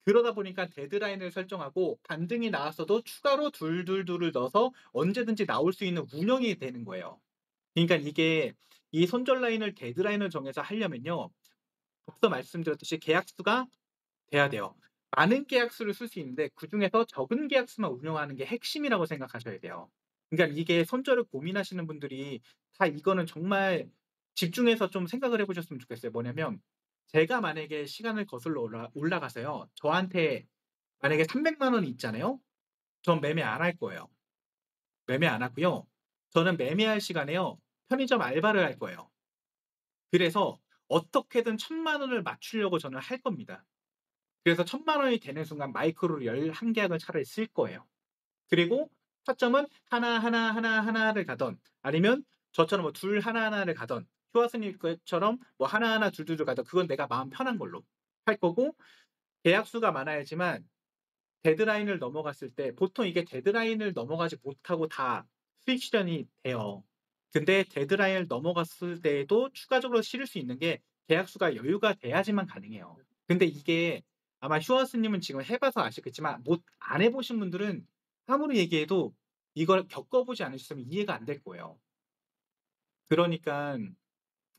그러다 보니까 데드라인을 설정하고 반등이 나왔어도 추가로 둘둘둘을 넣어서 언제든지 나올 수 있는 운영이 되는 거예요. 그러니까 이게 이 손절 라인을 데드라인을 정해서 하려면요. 앞서 말씀드렸듯이 계약수가 돼야 돼요. 많은 계약수를 쓸 수 있는데 그중에서 적은 계약수만 운영하는 게 핵심이라고 생각하셔야 돼요. 그러니까 이게 손절을 고민하시는 분들이 다 이거는 정말 집중해서 좀 생각을 해 보셨으면 좋겠어요. 뭐냐면 제가 만약에 시간을 거슬러 올라가서요. 저한테 만약에 300만 원이 있잖아요. 전 매매 안 할 거예요. 매매 안 하고요. 저는 매매할 시간에요. 편의점 알바를 할 거예요. 그래서 어떻게든 1,000만 원을 맞추려고 저는 할 겁니다. 그래서 1,000만 원이 되는 순간 마이크로로 11 계약을 차라리 쓸 거예요. 그리고 타점은 하나를 가든 아니면 저처럼 뭐 둘 하나를 가든 휴아스님 것처럼 뭐 하나하나 둘둘 가든 그건 내가 마음 편한 걸로 할 거고 계약수가 많아야지만 데드라인을 넘어갔을 때 보통 이게 데드라인을 넘어가지 못하고 다 수익 실현이 돼요. 근데 데드라인을 넘어갔을 때에도 추가적으로 실을 수 있는 게 계약수가 여유가 돼야지만 가능해요. 근데 이게 아마 슈아스 님은 지금 해 봐서 아시겠지만 안 해 보신 분들은 아무리 얘기해도 이걸 겪어 보지 않으셨으면 이해가 안 될 거예요. 그러니깐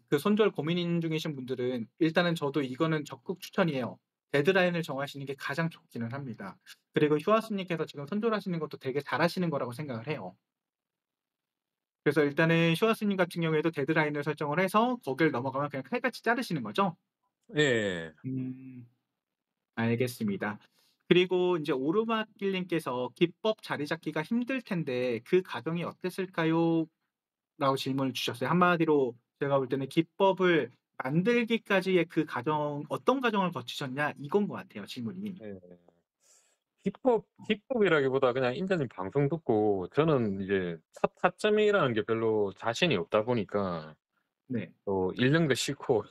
그 손절 고민 중이신 분들은 일단은 저도 이거는 적극 추천이에요. 데드라인을 정하시는 게 가장 좋기는 합니다. 그리고 휴아스 님께서 지금 손절하시는 것도 되게 잘하시는 거라고 생각을 해요. 그래서 일단은 슈아스 님 같은 경우에도 데드라인을 설정을 해서 거기를 넘어가면 그냥 칼같이 자르시는 거죠? 예. 음. 알겠습니다. 그리고 인제 오르막길 님께서 "기법 자리 잡기가 힘들 텐데 그 과정이 어땠을까요?" 라고 질문을 주셨어요. 한마디로 제가 볼 때는 "기법을 만들기까지의 그 과정 어떤 과정을 거치셨냐?" 이건 것 같아요, 질문이. 예. 기법이라기보다 그냥 인자님 방송 듣고 저는 이제 첫 타점이라는 게 별로 자신이 없다 보니까 네. 또 읽는 거 싫고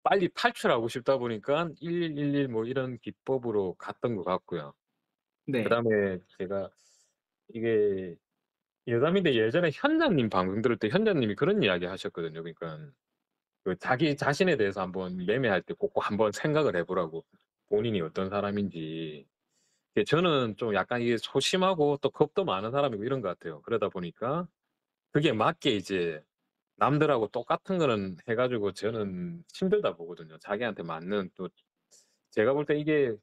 빨리 탈출하고 싶다 보니까 1111 뭐 이런 기법으로 갔던 것 같고요. 네. 그다음에 제가 이게 여담인데 예전에 현자님 방송 들을 때 현자님이 그런 이야기 하셨거든요. 그러니깐 그 자기 자신에 대해서 한번 매매할 때 꼭 한번 생각을 해 보라고. 본인이 어떤 사람인지. 예 저는 좀 약간 이게 소심하고 또 겁도 많은 사람이고 이런 것 같아요. 그러다 보니까 그게 맞게 이제 남들하고 똑같은 거는 해 가지고 저는 힘들다 보거든요. 자기한테 맞는 또 제가 볼 때 이게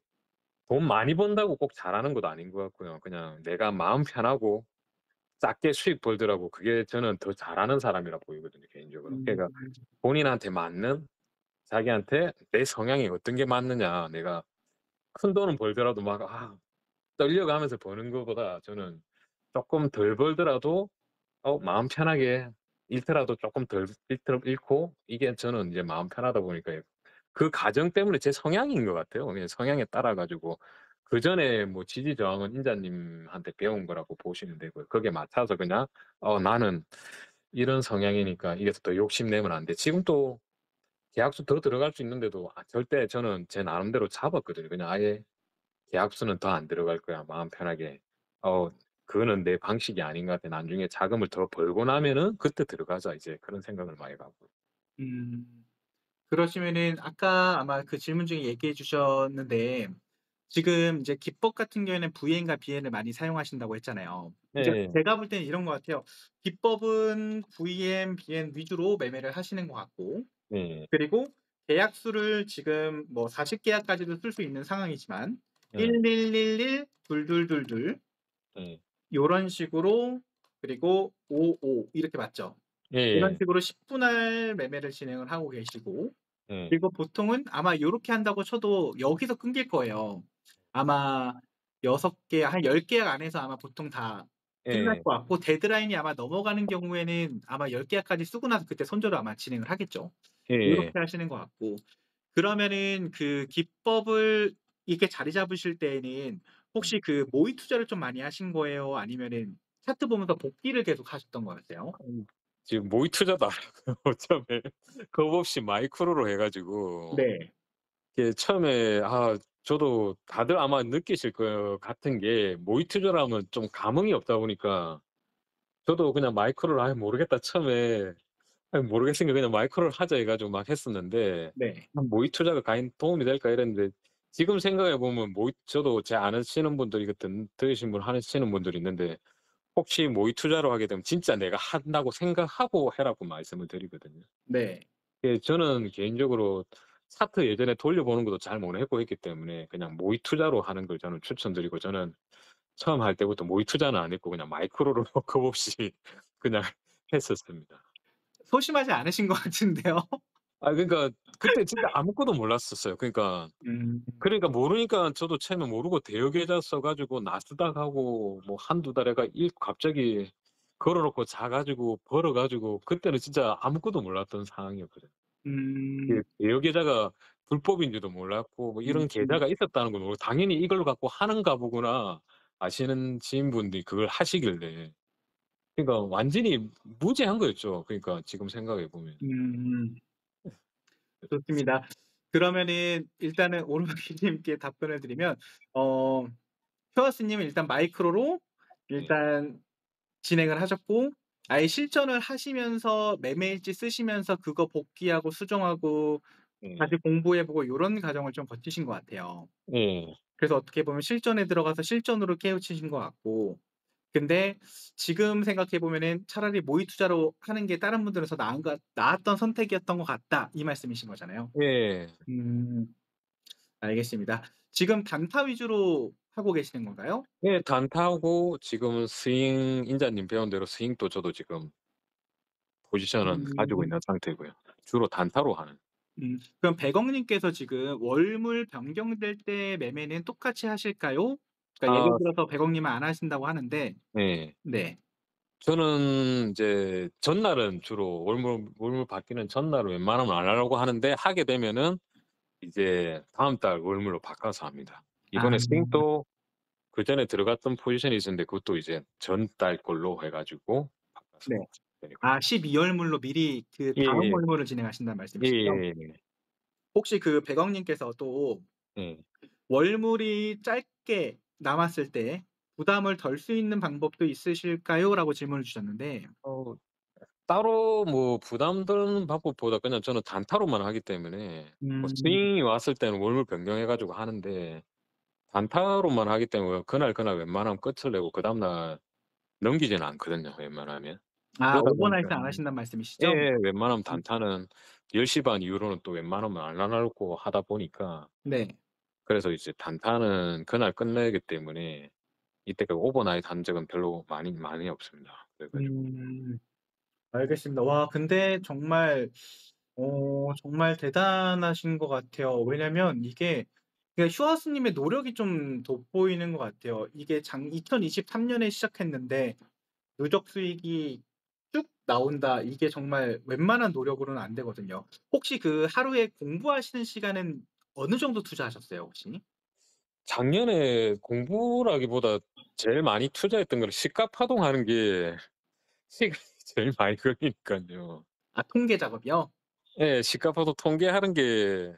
돈 많이 번다고 꼭 잘하는 것도 아닌 것 같고요. 그냥 내가 마음 편하고 작게 수익 벌더라도 그게 저는 더 잘하는 사람이라 보이거든요, 개인적으로. 음. 그러니까 본인한테 맞는 자기한테 내 성향이 어떤 게 맞느냐. 내가 큰돈은 벌더라도 막 떨려가면서 버는 것보다 저는 쪼끔 덜 벌더라도 마음 편하게 잃더라도 쪼끔 덜 잃고 이게 저는 이제 마음 편하다 보니까 그 과정 때문에 제 성향인 것 같아요. 그냥 성향에 따라 가지고 그전에 뭐 지지 저항은 인자님한테 배운 거라고 보시면 되고요. 거기에 맞춰서 그냥 '나는 이런 성향이니까 이게 더 욕심내면 안 돼.' 지금 또 계약수 더 들어갈 수 있는데도 절대 저는 제 나름대로 잡았거든요. 그냥 아예 '계약수는 더 안 들어갈 거야. 마음 편하게. 그거는 내 방식이 아닌 것 같아. 나중에 자금을 더 벌고 나면은 그때 들어가자.' 이제 그런 생각을 많이 하고. 음. 그러시면은 아까 아마 그 질문 중에 얘기해 주셨는데 지금 이제 기법 같은 경우에는 VN과 BN을 많이 사용하신다고 했잖아요. 이제 네. 제가 볼 때는 이런 것 같아요. 기법은 VM, BN 위주로 매매를 하시는 것 같고 네. 그리고 계약수를 지금 뭐 40 계약까지도 쓸 수 있는 상황이지만 네. 1111, 2222 네. 요런 식으로 그리고 55 이렇게 맞죠? 이런 예예. 식으로 10 분할 매매를 진행을 하고 계시고 예. 그리고 보통은 아마 요렇게 한다고 쳐도 여기서 끊길 거예요. 아마 6 개 한 10 계약 안에서 아마 보통 다 끝날 예. 것 같고 데드라인이 아마 넘어가는 경우에는 아마 10 계약까지 쓰고 나서 그때 손절을 아마 진행을 하겠죠. 예예. 요렇게 하시는 것 같고 그러면은 그 기법을 이렇게 자리 잡으실 때에는 음. 혹시 그 모의 투자를 좀 많이 하신 거예요? 아니면은 차트 보면서 복기를 계속 하셨던 거였어요? 지금 모의 투자도 안 하고요. 처음에 겁 없이 마이크로로 해 가지고 네. 이게 처음에 저도 다들 아마 느끼실 것 같은 게 모의 투자라면 좀 감흥이 없다 보니까 저도 그냥 마이크로를 '모르겠다.' 처음에 모르겠으니까 그냥 '마이크로를 하자.' 해 가지고 막 했었는데 네. '모의 투자가 과연 도움이 될까?' 이랬는데 지금 생각해 보면 저도 제 아시는 분들 이거 들으신 분 하시는 분들이 있는데 혹시 모의 투자로 하게 되면 진짜 내가 한다고 생각하고 해라고 말씀을 드리거든요. 네. 예 저는 개인적으로 차트 예전에 돌려보는 것도 잘 못했고 했기 때문에 그냥 모의 투자로 하는 걸 저는 추천드리고 저는 처음 할 때부터 모의 투자는 안 했고 그냥 마이크로로 겁 없이 그냥 했었습니다. 소심하지 않으신 것 같은데요. 그러니까 그때 진짜 아무것도 몰랐었어요. 음. 모르니까 저도 처음에 모르고 대여 계좌 써 가지고 나스닥하고 뭐 한두 달에 갑자기 걸어 놓고 자 가지고 벌어 가지고 그때는 진짜 아무것도 몰랐던 상황이었거든요. 음. 그 대여 계좌가 불법인지도 몰랐고 뭐 이런 음. 계좌가 있었다는 건 모르고 '당연히 이걸 갖고 하는가 보구나.' 아시는 지인분들이 그걸 하시길래 그러니까 완전히 무지한 거였죠. 그러니까 지금 생각해 보면. 음. 좋습니다. 그러면은 일단은 오르막길 님께 답변을 드리면 어 표어스 님은 일단 마이크로로 네. 일단 진행을 하셨고 아예 실전을 하시면서 매매일지 쓰시면서 그거 복귀하고 수정하고 네. 다시 공부해 보고 요런 과정을 좀 거치신 것 같아요. 예. 그래서 어떻게 보면 실전에 들어가서 실전으로 깨우치신 것 같고 근데 지금 생각해 보면은 차라리 모의 투자로 하는 게 다른 분들은 더 나았던 선택이었던 것 같다 이 말씀이신 거잖아요. 예. 음. 알겠습니다. 지금 단타 위주로 하고 계시는 건가요? 예 단타하고 지금은 스윙 인자님 배운 대로 스윙도 저도 지금 포지션은 가지고 음. 있는 상태고요. 주로 단타로 하는. 그럼 100억 님께서 지금 월물 변경될 때 매매는 똑같이 하실까요? 그러니까 예를 아 들어서 100억 님은 안 하신다고 하는데 네. 네. 저는 이제 전날은 주로 월물 바뀌는 전날은 웬만하면 안 하려고 하는데 하게 되면은 이제 다음 달 월물로 바꿔서 합니다. 아. 이번에 스윙도 그전에 들어갔던 포지션이 있었는데 그것도 이제 전달 걸로 해 가지고 바꿔서 네. 되고 아 12월물로 미리 그 다음 예예. 월물을 진행하신다는 말씀이시죠? 예예예. 혹시 그 백억 님께서 또 예. 월물이 짧게 남았을 때 부담을 덜 수 있는 방법도 있으실까요?"라고 질문을 주셨는데 어 따로 뭐 부담 덜는 방법보다 그냥 저는 단타로만 하기 때문에 뭐 음. 스윙이 왔을 때는 월물 변경해 가지고 하는데 단타로만 하기 때문에 그날 웬만하면 끝을 내고 그다음 날 넘기지는 않거든요, 웬만하면. 아 그러다 오버나이트 보니까 안 하신다는 말씀이시죠? 예예. 웬만하면 음. 단타는 10시 반 이후로는 또 웬만하면 안 하려고 하다 보니까 네. 그래서 이제 단타는 그날 끝내기 때문에 이때까지 오버나잇 한 적은 별로 많이 없습니다. 그래 가지고 음. 알겠습니다. 와 근데 정말 정말 대단하신 것 같아요. 왜냐면 이게 그냥 슈아스 님의 노력이 좀 돋보이는 것 같아요. 이게 장 2023 년에 시작했는데 누적 수익이 쭉 나온다. 이게 정말 웬만한 노력으로는 안 되거든요. 혹시 그 하루에 공부하시는 시간은 어느 정도 투자하셨어요, 혹시? 작년에 공부라기보다 제일 많이 투자했던 거는 시가 파동하는 게 시간이 제일 많이 걸리니깐요. 아 통계 작업이요? 예. 시가 파동 통계하는 게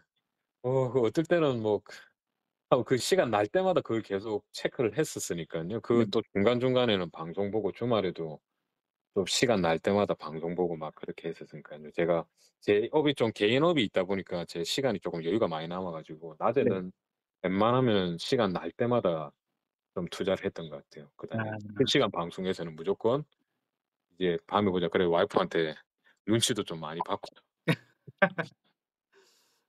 그 어떨 때는 뭐 그 시간 날 때마다 그걸 계속 체크를 했었으니깐요. 네. 그 또 중간중간에는 방송 보고 주말에도 또 시간 날 때마다 방송 보고 막 그렇게 했었으니깐요. 제가 제 업이 좀 개인업이 있다 보니까 제 시간이 쪼금 여유가 많이 남아 가지고 네. 낮에는 웬만하면 시간 날 때마다 좀 투자를 했던 것 같아요. 그다음에 아. 실시간 방송에서는 무조건 이제 "밤에 보자." 그래 와이프한테 눈치도 좀 많이 받고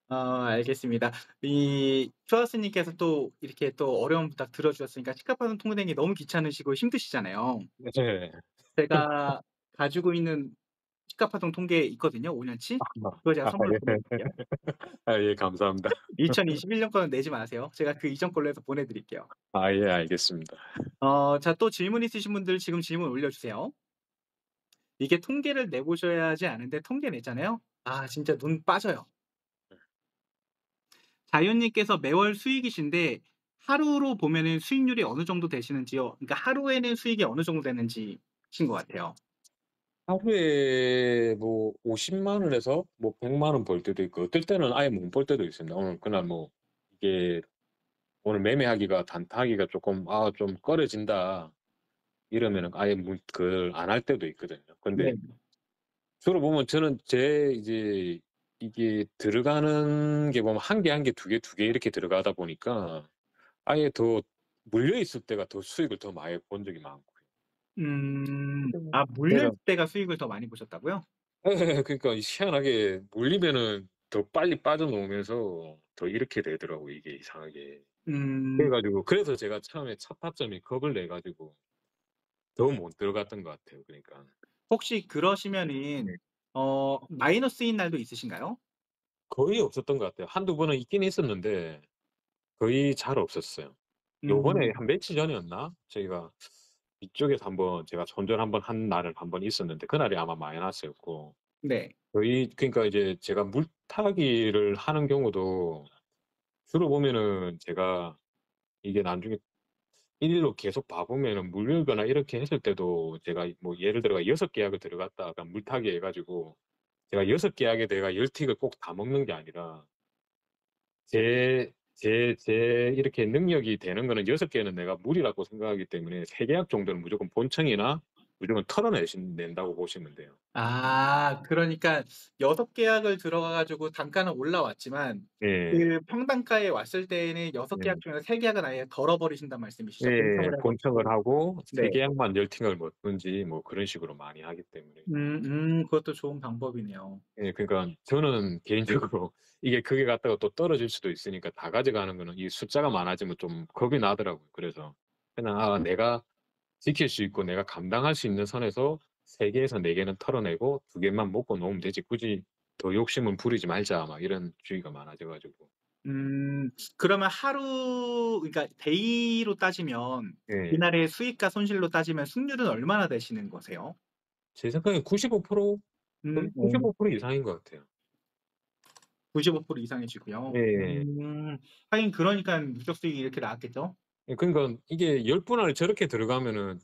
알겠습니다. 이 슈아스 님께서 또 이렇게 또 어려운 부탁 들어 주셨으니까 시가파는 통계내기 너무 귀찮으시고 힘드시잖아요. 네. 제가 가지고 있는 시가파동 통계 있거든요, 5 년치. 그거 제가 선물로 예. 보내드릴게요. 예 감사합니다. 2021년 거는 내지 마세요. 제가 그 이전 걸로 해서 보내드릴게요. 예 알겠습니다. 자 또 질문 있으신 분들 지금 질문 올려주세요. 이게 통계를 내 보셔야 하지 않은데 통계 냈잖아요. 아 진짜 눈 빠져요. 자연님께서 매월 수익이신데 하루로 보면은 수익률이 어느 정도 되시는지요? 그러니까 하루에는 수익이 어느 정도 되는지신 것 같아요. 하루에 뭐 50만 원에서 뭐 100만 원 벌 때도 있고 어떨 때는 아예 못 벌 때도 있습니다. 오늘 그날 뭐 이게 오늘 매매하기가 단타하기가 쪼끔 '아 좀 꺼려진다.' 이러면은 아예 그걸 안 할 때도 있거든요. 근데 네. 주로 보면 저는 제 이제 이게 들어가는 게 보면 한 개, 두 개 이렇게 들어가다 보니까 아예 더 물려 있을 때가 더 수익을 더 많이 본 적이 많고요. 아 물릴 그래서 때가 수익을 더 많이 보셨다고요? 예예. 그러니까 희한하게 물리면은 더 빨리 빠져나오면서 더 이렇게 되더라고요, 이게 이상하게. 그래 음. 가지고 그래서 제가 처음에 첫 타점에 겁을 내 가지고 더 못 들어갔던 것 같아요, 그러니까. 혹시 네. 그러시면은 마이너스인 날도 있으신가요? 거의 없었던 것 같아요. 한두 번은 있긴 있었는데 거의 잘 없었어요. 요번에 음. 한 며칠 전이었나? 저희가 이쪽에서 한번 제가 손절 한번 한 날은 한 번 있었는데 그날이 아마 마이너스였고 네. 거의 그러니까 이제 제가 물타기를 하는 경우도 주로 보면은 제가 이게 나중에 일일로 계속 봐 보면은 물밀거나 이렇게 했을 때도 제가 뭐 예를 들어가 6 계약을 들어갔다가 물타기 해 가지고 제가 6 계약에 내가 10 틱을 꼭 다 먹는 게 아니라 제 이렇게 능력이 되는 거는 6 개는 내가 무리라고 생각하기 때문에 3 계약 정도는 무조건 본청이나 무조건 낸다고 보시면 돼요. 그러니까 6 계약을 들어가 가지고 단가는 올라왔지만 예. 그 평단가에 왔을 때에는 6 예. 계약 중에서 3 계약은 아예 덜어 버리신단 말씀이시죠? 예. 본청을 해 본청을 버리고. 하고 네. 3 계약만 열팅을 먹든지 뭐 그런 식으로 많이 하기 때문에. 그것도 좋은 방법이네요. 예 그러니까 저는 개인적으로 이게 그게 갔다가 또 떨어질 수도 있으니까 다 가져가는 거는 이 숫자가 많아지면 좀 겁이 나더라고요. 그래서 그냥 내가 지킬 수 있고 내가 감당할 수 있는 선에서 3 개에서 4 개는 털어내고 2 개만 먹고 놓으면 되지 굳이 더 욕심은 부리지 말자 막 이런 주의가 많아져 가지고. 그러면 하루 그러니까 데이로 따지면 예. 그날의 수익과 손실로 따지면 승률은 얼마나 되시는 거세요? 제 생각에 95% 거의 오. 95% 이상인 것 같아요. 95% 이상이시고요. 예. 하긴 그러니깐 누적 수익이 이렇게 나왔겠죠? 예 그러니까 이게 10분 안에 저렇게 들어가면은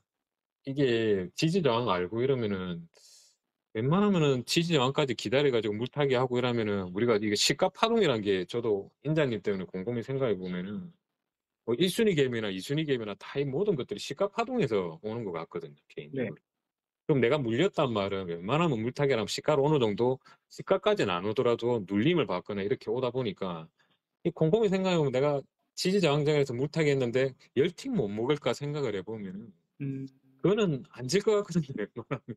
이게 지지 저항 알고 이러면은 웬만하면은 지지 저항까지 기다려 가지고 물타기 하고 이러면은 우리가 이게 시가 파동이란 게 저도 인자님 때문에 곰곰이 생각해 보면은 뭐 1 순위 갭이나 2 순위 갭이나 다 이 모든 것들이 시가 파동에서 오는 것 같거든요, 네. 개인적으로. 그럼 내가 물렸단 말은 웬만하면 물타기를 하면 시가로 어느 정도 시가까지는 안 오더라도 눌림을 받거나 이렇게 오다 보니까 이 곰곰이 생각해 보면 '내가 지지저항장에서 물타기 했는데 10틱 못 먹을까?' 생각을 해 보면은 음. 그거는 안 질 것 같거든요, 웬만하면.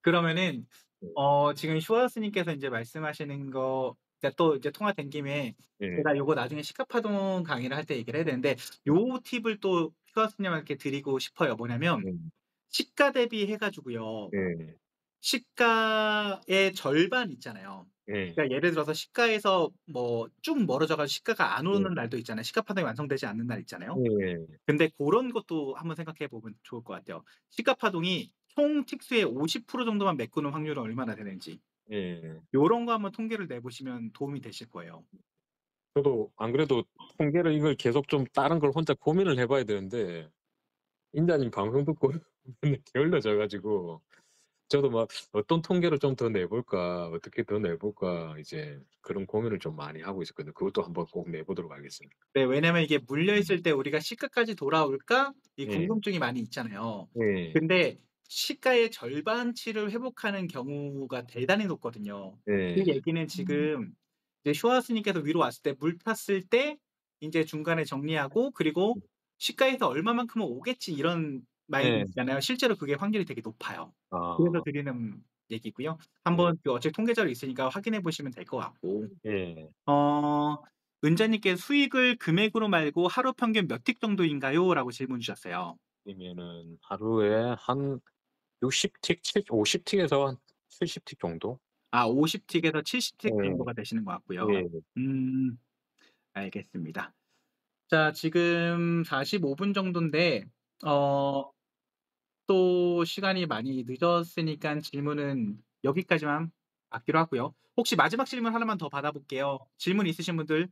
그러면은 네. 지금 슈아스 님께서 인제 말씀하시는 거 그러니까 또 이제 통화된 김에 예. 제가 요거 나중에 시가파동 강의를 할 때 얘기를 해야 되는데 요 팁을 또 슈아스 님한테 드리고 싶어요. 뭐냐면 음. 시가 대비해 가지고요. 예. 시가의 절반 있잖아요. 예. 그러니까 예를 들어서 시가에서 뭐 쭉 멀어져 가지고 시가가 안 예. 오는 날도 있잖아요. 시가 파동이 완성되지 않는 날 있잖아요. 예. 근데 고런 것도 한번 생각해 보면 좋을 것 같아요. 시가 파동이 총 틱수의 50% 정도만 메꾸는 확률은 얼마나 되는지. 예. 요런 거 한번 통계를 내 보시면 도움이 되실 거예요. 저도 안 그래도 통계를 이걸 계속 좀 다른 걸 혼자 고민을 해 봐야 되는데 인자님 방송 듣고 맨날 게을러져 가지고 저도 막 '어떤 통계를 좀 더 내 볼까? 어떻게 더 내 볼까?' 이제 그런 고민을 좀 많이 하고 있었거든요. 그것도 한번 꼭 내 보도록 하겠습니다. 네, 왜냐면 이게 물려 음. 있을 때 우리가 '시가까지 돌아올까?' 이 예. 궁금증이 많이 있잖아요. 예. 근데 시가의 절반치를 회복하는 경우가 대단히 높거든요. 그 예. 얘기는 지금 이제 쇼하스 님께서 위로 왔을 때 물 탔을 때 인제 중간에 정리하고 그리고 '시가에서 얼마만큼은 오겠지.' 이런 예. 마인드잖아요. 실제로 그게 확률이 되게 높아요. 그래서 아. 드리는 얘기고요. 예. 한번 그 어차피 통계자료 있으니까 확인해 보시면 될 것 같고. 예. 어 은자님께 "수익을 금액으로 말고 하루 평균 몇 틱 정도인가요?" 라고 질문 주셨어요. 이면은 하루에 한 60 틱, 50 틱에서 한 70틱 정도? 아 50 틱에서 70틱 예. 정도가 되시는 것 같고요. 예. 음 알겠습니다. 자 지금 45분 정도인데 어 또 시간이 많이 늦었으니깐 질문은 여기까지만 받기로 하고요. 혹시 마지막 질문 하나만 더 받아 볼게요. 질문 있으신 분들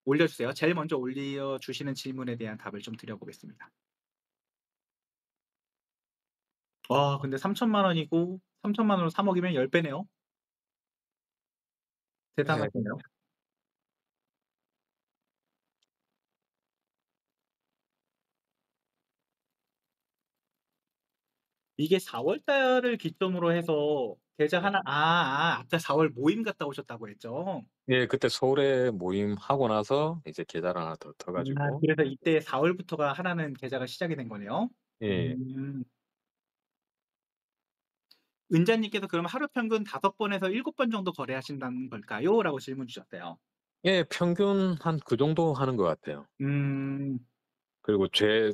올려 주세요. 제일 먼저 올려 주시는 질문에 대한 답을 좀 드려 보겠습니다. 와 근데 3,000만 원이고 3,000만 원으로 3억 이면 10 배네요. 예. 대단하시네요. 이게 4월 달을 기점으로 해서 계좌 예. 하나 아까 4월 모임 갔다 오셨다고 했죠? 예 그때 서울에 모임하고 나서 이제 계좌를 하나 더 터 가지고 그래서 이때 4 월부터가 하나는 계좌가 시작이 된 거네요. 예. 음. 은자님께서 그럼 하루 평균 5 번에서 7번 정도 거래하신다는 걸까요? 라고 질문 주셨대요. 예 평균 한 그 정도 하는 것 같아요. 음. 그리고 제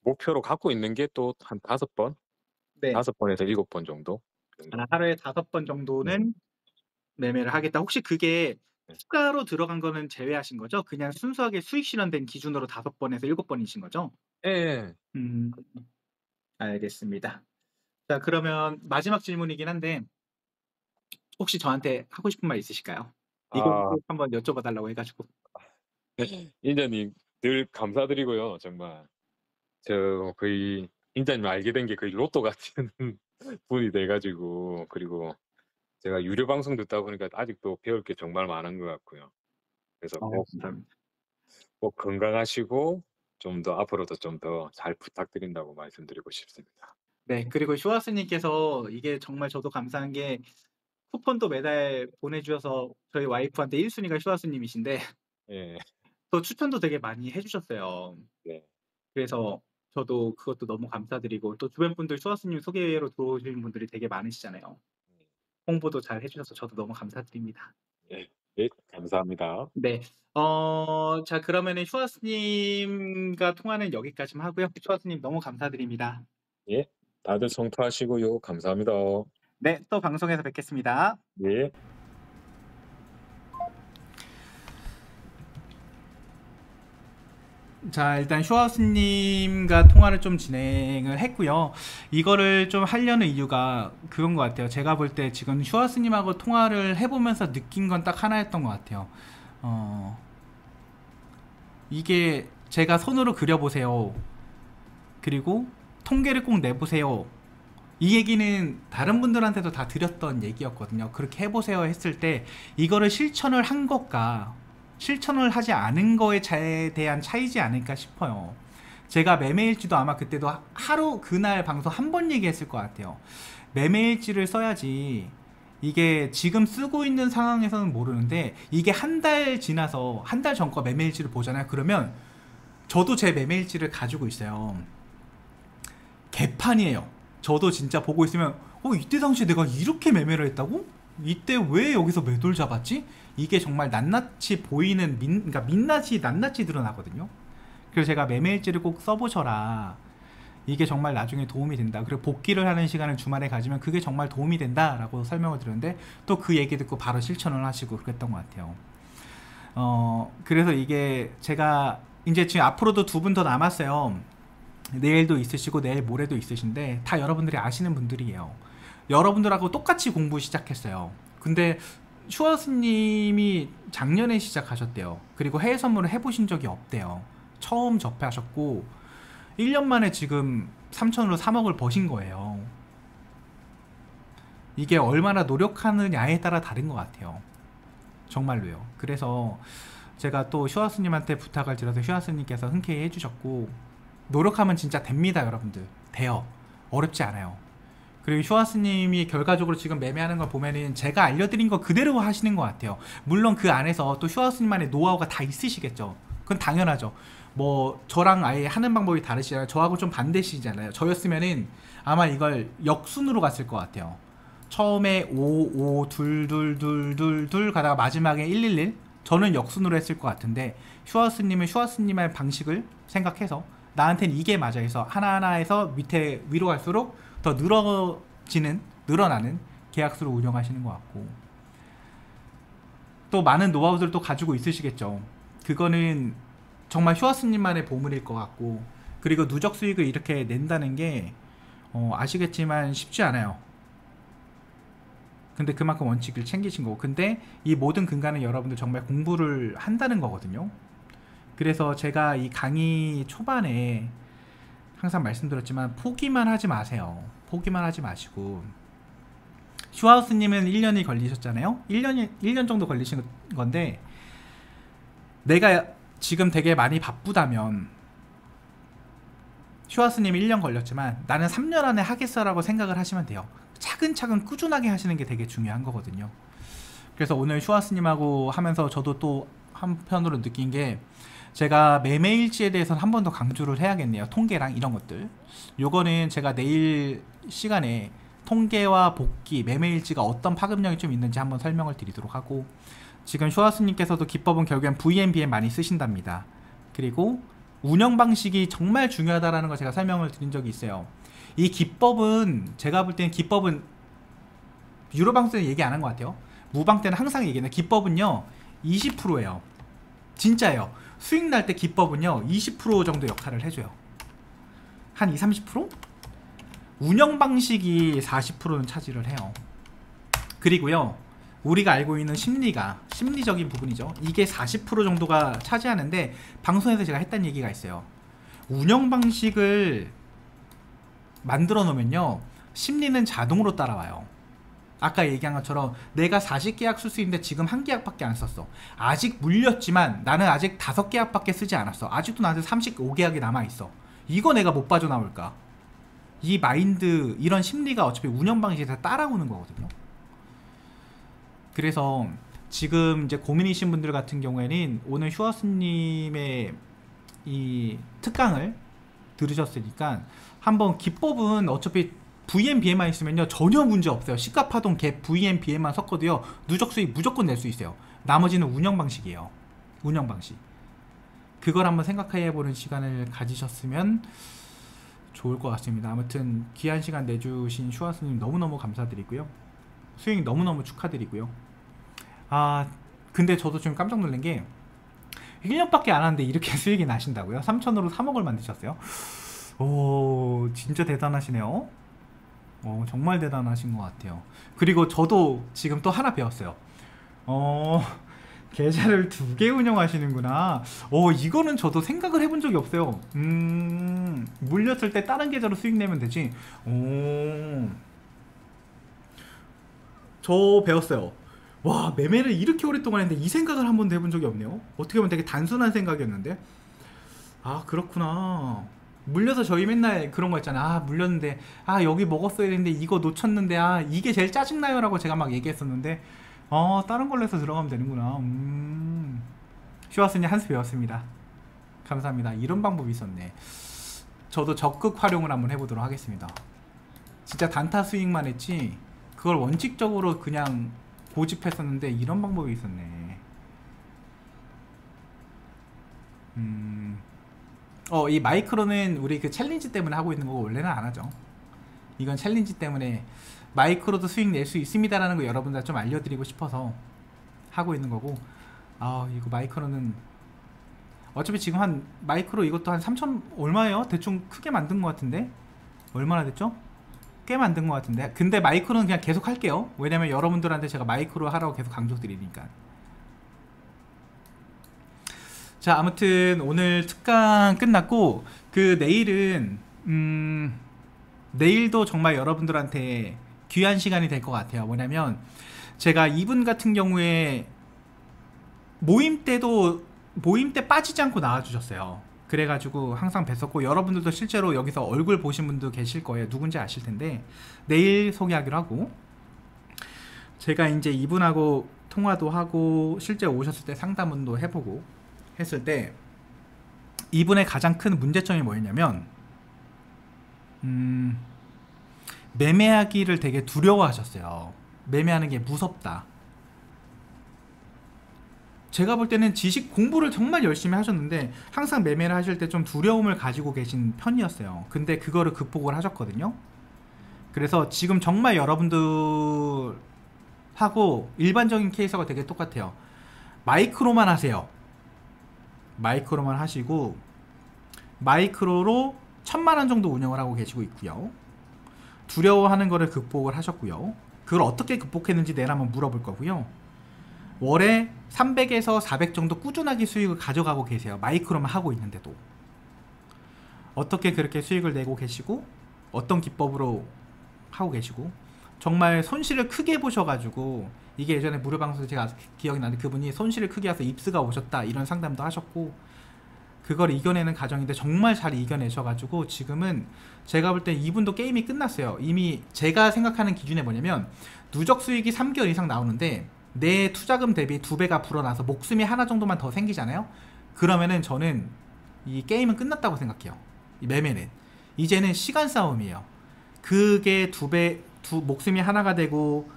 목표로 갖고 있는 게 또 한 5 번, 네. 5 번에서 7번 정도, 그 정도. 하루에 5번 네. 정도는 매매를 하겠다. 혹시 그게 네. 추가로 들어간 거는 제외하신 거죠? 그냥 순수하게 수익 실현된 기준으로 5 번에서 7 번이신 거죠? 예예. 음 알겠습니다. 자 그러면 마지막 질문이긴 한데 혹시 저한테 하고 싶은 말 있으실까요? 이거 아 꼭 한번 여쭤봐 달라고 해 가지고. 인자님 늘 감사드리고요 정말. 저 거의 인자님을 알게 된 게 거의 로또 같은 분이 돼 가지고 그리고 제가 유료 방송 듣다 보니까 아직도 배울 게 정말 많은 것 같고요. 그래서 감사합니다. 꼭 건강하시고 좀 더 앞으로도 좀 더 잘 부탁드린다고 말씀드리고 싶습니다. 네 그리고 쇼아스 님께서 이게 정말 저도 감사한 게 쿠폰도 매달 보내 주셔서 저희 와이프한테 1 순위가 쇼아스 님이신데 예. 또 추천도 되게 많이 해 주셨어요. 네. 그래서 저도 그것도 너무 감사드리고 또 주변 분들 쇼아스 님 소개로 들어오시는 분들이 되게 많으시잖아요. 홍보도 잘 해 주셔서 저도 너무 감사드립니다. 예. 예. 감사합니다. 네. 자 그러면은 슈아스 님과 통화는 여기까지만 하고요. 슈아스 님 너무 감사드립니다. 예. 다들 성투하시고요. 감사합니다. 네. 또 방송에서 뵙겠습니다. 예. 자, 일단 슈아스님과 통화를 좀 진행을 했고요. 이거를 좀 하려는 이유가 그건 것 같아요. 제가 볼 때 지금 슈아스님하고 통화를 해보면서 느낀 건 딱 하나였던 것 같아요. 이게 제가 손으로 그려보세요. 그리고 통계를 꼭 내보세요. 이 얘기는 다른 분들한테도 다 드렸던 얘기였거든요. 그렇게 해보세요 했을 때 이거를 실천을 한 것과 실천을 하지 않은 거에 대한 차이지 않을까 싶어요. 제가 매매일지도 아마 그때도 하루 그날 방송 한 번 얘기했을 것 같아요. 매매일지를 써야지. 이게 지금 쓰고 있는 상황에서는 모르는데 이게 한 달 지나서 한 달 전 거 매매일지를 보잖아요. 그러면 저도 제 매매일지를 가지고 있어요. 개판이에요. 저도 진짜 보고 있으면 이때 당시에 내가 이렇게 매매를 했다고? 이때 왜 여기서 매도를 잡았지? 이게 정말 낱낱이 보이는 그러니까 민낯이 낱낱이 드러나거든요. 그래서 제가 매매일지를 꼭 써보셔라. 이게 정말 나중에 도움이 된다. 그리고 복귀를 하는 시간을 주말에 가지면 그게 정말 도움이 된다 라고 설명을 드렸는데 또 그 얘기 듣고 바로 실천을 하시고 그랬던 것 같아요. 그래서 이게 제가 이제 지금 앞으로도 2분 더 남았어요. 내일도 있으시고 내일 모레도 있으신데 다 여러분들이 아시는 분들이에요. 여러분들하고 똑같이 공부 시작했어요. 근데 슈아스님이 작년에 시작하셨대요. 그리고 해외 선물을 해보신 적이 없대요. 처음 접하셨고 1년 만에 지금 3천으로 3억을 버신 거예요. 이게 얼마나 노력하느냐에 따라 다른 것 같아요. 정말로요. 그래서 제가 또 슈아스님한테 부탁을 드려서 슈아스님께서 흔쾌히 해주셨고 노력하면 진짜 됩니다. 여러분들 돼요. 어렵지 않아요. 그리고 슈아스님이 결과적으로 지금 매매하는 걸 보면은 제가 알려드린 거 그대로 하시는 것 같아요. 물론 그 안에서 또 슈아스님만의 노하우가 다 있으시겠죠. 그건 당연하죠. 뭐 저랑 아예 하는 방법이 다르시잖아요. 저하고 좀 반대시잖아요. 저였으면은 아마 이걸 역순으로 갔을 것 같아요. 처음에 5, 5, 2, 2, 2, 2, 2 가다가 마지막에 1, 1, 1 저는 역순으로 했을 것 같은데 슈아스님은 슈아스님의 방식을 생각해서 나한테는 이게 맞아 해서 하나하나에서 밑에 위로 갈수록 더 늘어나는 계약수를 운영하시는 것 같고 또 많은 노하우들도 가지고 있으시겠죠. 그거는 정말 슈아스님만의 보물일 것 같고 그리고 누적 수익을 이렇게 낸다는 게 아시겠지만 쉽지 않아요. 근데 그만큼 원칙을 챙기신 거고 근데 이 모든 근간은 여러분들 정말 공부를 한다는 거거든요. 그래서 제가 이 강의 초반에 항상 말씀드렸지만 포기만 하지 마세요. 포기만 하지 마시고 슈하우스님은 1년이 걸리셨잖아요. 1년 정도 걸리신 건데 내가 지금 되게 많이 바쁘다면 슈하우스님이 1년 걸렸지만 나는 3년 안에 하겠어라고 생각을 하시면 돼요. 차근차근 꾸준하게 하시는 게 되게 중요한 거거든요. 그래서 오늘 슈하우스님하고 하면서 저도 또 한편으로 느낀 게 제가 매매일지에 대해서는 한 번 더 강조를 해야겠네요. 통계랑 이런 것들. 요거는 제가 내일 시간에 통계와 복귀, 매매일지가 어떤 파급력이 좀 있는지 한번 설명을 드리도록 하고 지금 슈아스님께서도 기법은 결국엔 VNBM 많이 쓰신답니다. 그리고 운영 방식이 정말 중요하다라는 걸 제가 설명을 드린 적이 있어요. 이 기법은 제가 볼 때는 기법은 유로방 때는 얘기 안 한 것 같아요. 무방 때는 항상 얘기했는데 기법은요 20%예요. 진짜예요. 수익 날 때 기법은요 20% 정도 역할을 해줘요. 한 20-30%? 운영 방식이 40%는 차지를 해요. 그리고요 우리가 알고 있는 심리적인 부분이죠. 이게 40% 정도가 차지하는데 방송에서 제가 했던 얘기가 있어요. 운영 방식을 만들어 놓으면요 심리는 자동으로 따라와요. 아까 얘기한 것처럼 내가 40계약 쓸 수 있는데 지금 1계약밖에 안 썼어. 아직 물렸지만 나는 아직 5계약밖에 쓰지 않았어. 아직도 나한테 35계약이 남아있어. 이거 내가 못 빠져나올까? 이 마인드, 이런 심리가 어차피 운영 방식에 다 따라오는 거거든요. 그래서 지금 이제 고민이신 분들 같은 경우에는 오늘 슈아스님의 이 특강을 들으셨으니까 한번 기법은 어차피 VNB에만 있으면요 전혀 문제 없어요. 시가파동 갭 VNB에만 섞어도요 누적 수익 무조건 낼 수 있어요. 나머지는 운영 방식이에요. 운영 방식. 그걸 한번 생각해보는 시간을 가지셨으면 좋을 것 같습니다. 아무튼 귀한 시간 내주신 슈아스님 너무너무 감사드리고요. 수익 너무너무 축하드리고요. 아 근데 저도 지금 깜짝 놀란 게 1년밖에 안 하는데 이렇게 수익이 나신다고요? 3천으로 3억을 만드셨어요? 오, 진짜 대단하시네요. 정말 대단하신 것 같아요. 그리고 저도 지금 또 하나 배웠어요. 계좌를 2개 운영하시는구나. 이거는 저도 생각을 해본 적이 없어요. 물렸을 때 다른 계좌로 수익 내면 되지. 저 배웠어요. 와, 매매를 이렇게 오랫동안 했는데 이 생각을 한 번도 해본 적이 없네요. 어떻게 보면 되게 단순한 생각이었는데, 아, 그렇구나. 물려서 저희 맨날 그런 거 있잖아. 아, 물렸는데, 아, 여기 먹었어야 되는데 이거 놓쳤는데, 아, 이게 제일 짜증나요 라고 제가 막 얘기했었는데, 다른 걸로 해서 들어가면 되는구나. 슈아스님 한 수 배웠습니다. 감사합니다. 이런 방법이 있었네. 저도 적극 활용을 한번 해보도록 하겠습니다. 진짜 단타 수익만 했지 그걸 원칙적으로 그냥 고집했었는데 이런 방법이 있었네. 이 마이크로는 우리 그 챌린지 때문에 하고 있는 거고 원래는 안 하죠. 이건 챌린지 때문에 마이크로도 수익 낼 수 있습니다 라는 거 여러분들 좀 알려드리고 싶어서 하고 있는 거고, 이거 마이크로는 어차피 지금 한 마이크로 이것도 한 3천 얼마예요? 대충 크게 만든 것 같은데 얼마나 됐죠? 꽤 만든 것 같은데. 근데 마이크로는 그냥 계속 할게요. 왜냐면 여러분들한테 제가 마이크로 하라고 계속 강조드리니까. 자, 아무튼 오늘 특강 끝났고, 그 내일은 내일도 정말 여러분들한테 귀한 시간이 될 것 같아요. 뭐냐면 제가 이분 같은 경우에 모임 때 빠지지 않고 나와주셨어요. 그래가지고 항상 뵀었고, 여러분들도 실제로 여기서 얼굴 보신 분도 계실 거예요. 누군지 아실 텐데 내일 소개하기로 하고, 제가 이제 이분하고 통화도 하고 실제 오셨을 때 상담도 해보고 했을 때 이분의 가장 큰 문제점이 뭐였냐면 매매하기를 되게 두려워하셨어요. 매매하는 게 무섭다. 제가 볼 때는 지식 공부를 정말 열심히 하셨는데 항상 매매를 하실 때 좀 두려움을 가지고 계신 편이었어요. 근데 그거를 극복을 하셨거든요. 그래서 지금 정말 여러분들하고 일반적인 케이스가 되게 똑같아요. 마이크로만 하세요. 마이크로만 하시고 마이크로로 1000만원 정도 운영을 하고 계시고 있고요. 두려워하는 거를 극복을 하셨고요. 그걸 어떻게 극복했는지 내일 한번 물어볼 거고요. 월에 300에서 400 정도 꾸준하게 수익을 가져가고 계세요. 마이크로만 하고 있는데도. 어떻게 그렇게 수익을 내고 계시고 어떤 기법으로 하고 계시고, 정말 손실을 크게 보셔가지고, 이게 예전에 무료 방송에서 제가 기억이 나는데 그분이 손실을 크게 해서 입스가 오셨다 이런 상담도 하셨고, 그걸 이겨내는 과정인데 정말 잘 이겨내셔가지고 지금은 제가 볼 때 이분도 게임이 끝났어요. 이미 제가 생각하는 기준이 뭐냐면 누적 수익이 3개월 이상 나오는데 내 투자금 대비 2배가 불어나서 목숨이 하나 정도만 더 생기잖아요. 그러면은 저는 이 게임은 끝났다고 생각해요. 이 매매는 이제는 시간 싸움이에요. 그게 목숨이 하나가 되고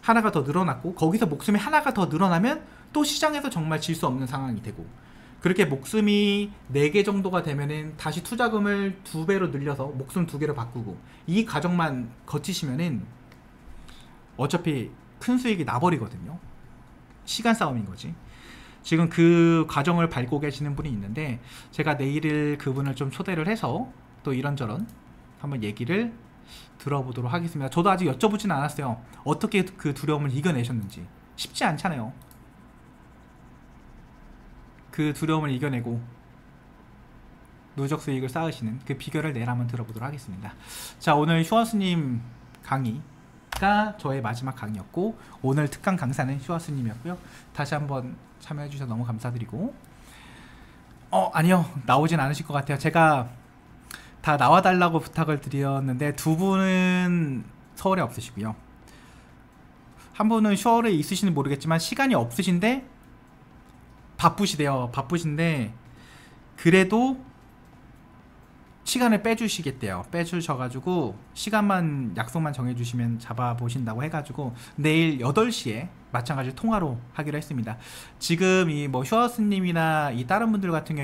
하나가 더 늘어났고, 거기서 목숨이 하나가 더 늘어나면 또 시장에서 정말 질 수 없는 상황이 되고, 그렇게 목숨이 4개 정도가 되면은 다시 투자금을 2배로 늘려서 목숨 2개로 바꾸고, 이 과정만 거치시면은 어차피 큰 수익이 나버리거든요. 시간 싸움인 거지. 지금 그 과정을 밟고 계시는 분이 있는데 제가 내일 그분을 좀 초대를 해서 또 이런저런 한번 얘기를 들어보도록 하겠습니다. 저도 아직 여쭤보진 않았어요. 어떻게 그 두려움을 이겨내셨는지. 쉽지 않잖아요. 그 두려움을 이겨내고 누적 수익을 쌓으시는 그 비결을 내일 한번 들어보도록 하겠습니다. 자, 오늘 슈아스님 강의가 저의 마지막 강의였고, 오늘 특강 강사는 슈아스님이었고요. 다시 한번 참여해 주셔서 너무 감사드리고, 아니요, 나오진 않으실 것 같아요. 제가 다 나와달라고 부탁을 드렸는데 두 분은 서울에 없으시고요. 한 분은 서울에 있으시는 모르겠지만 시간이 없으신데 바쁘시대요. 바쁘신데 그래도 시간을 빼주시겠대요. 빼주셔가지고 시간만, 약속만 정해주시면 잡아보신다고 해가지고 내일 8시에 마찬가지로 통화로 하기로 했습니다. 지금 이 뭐 슈아스님이나 이 다른 분들 같은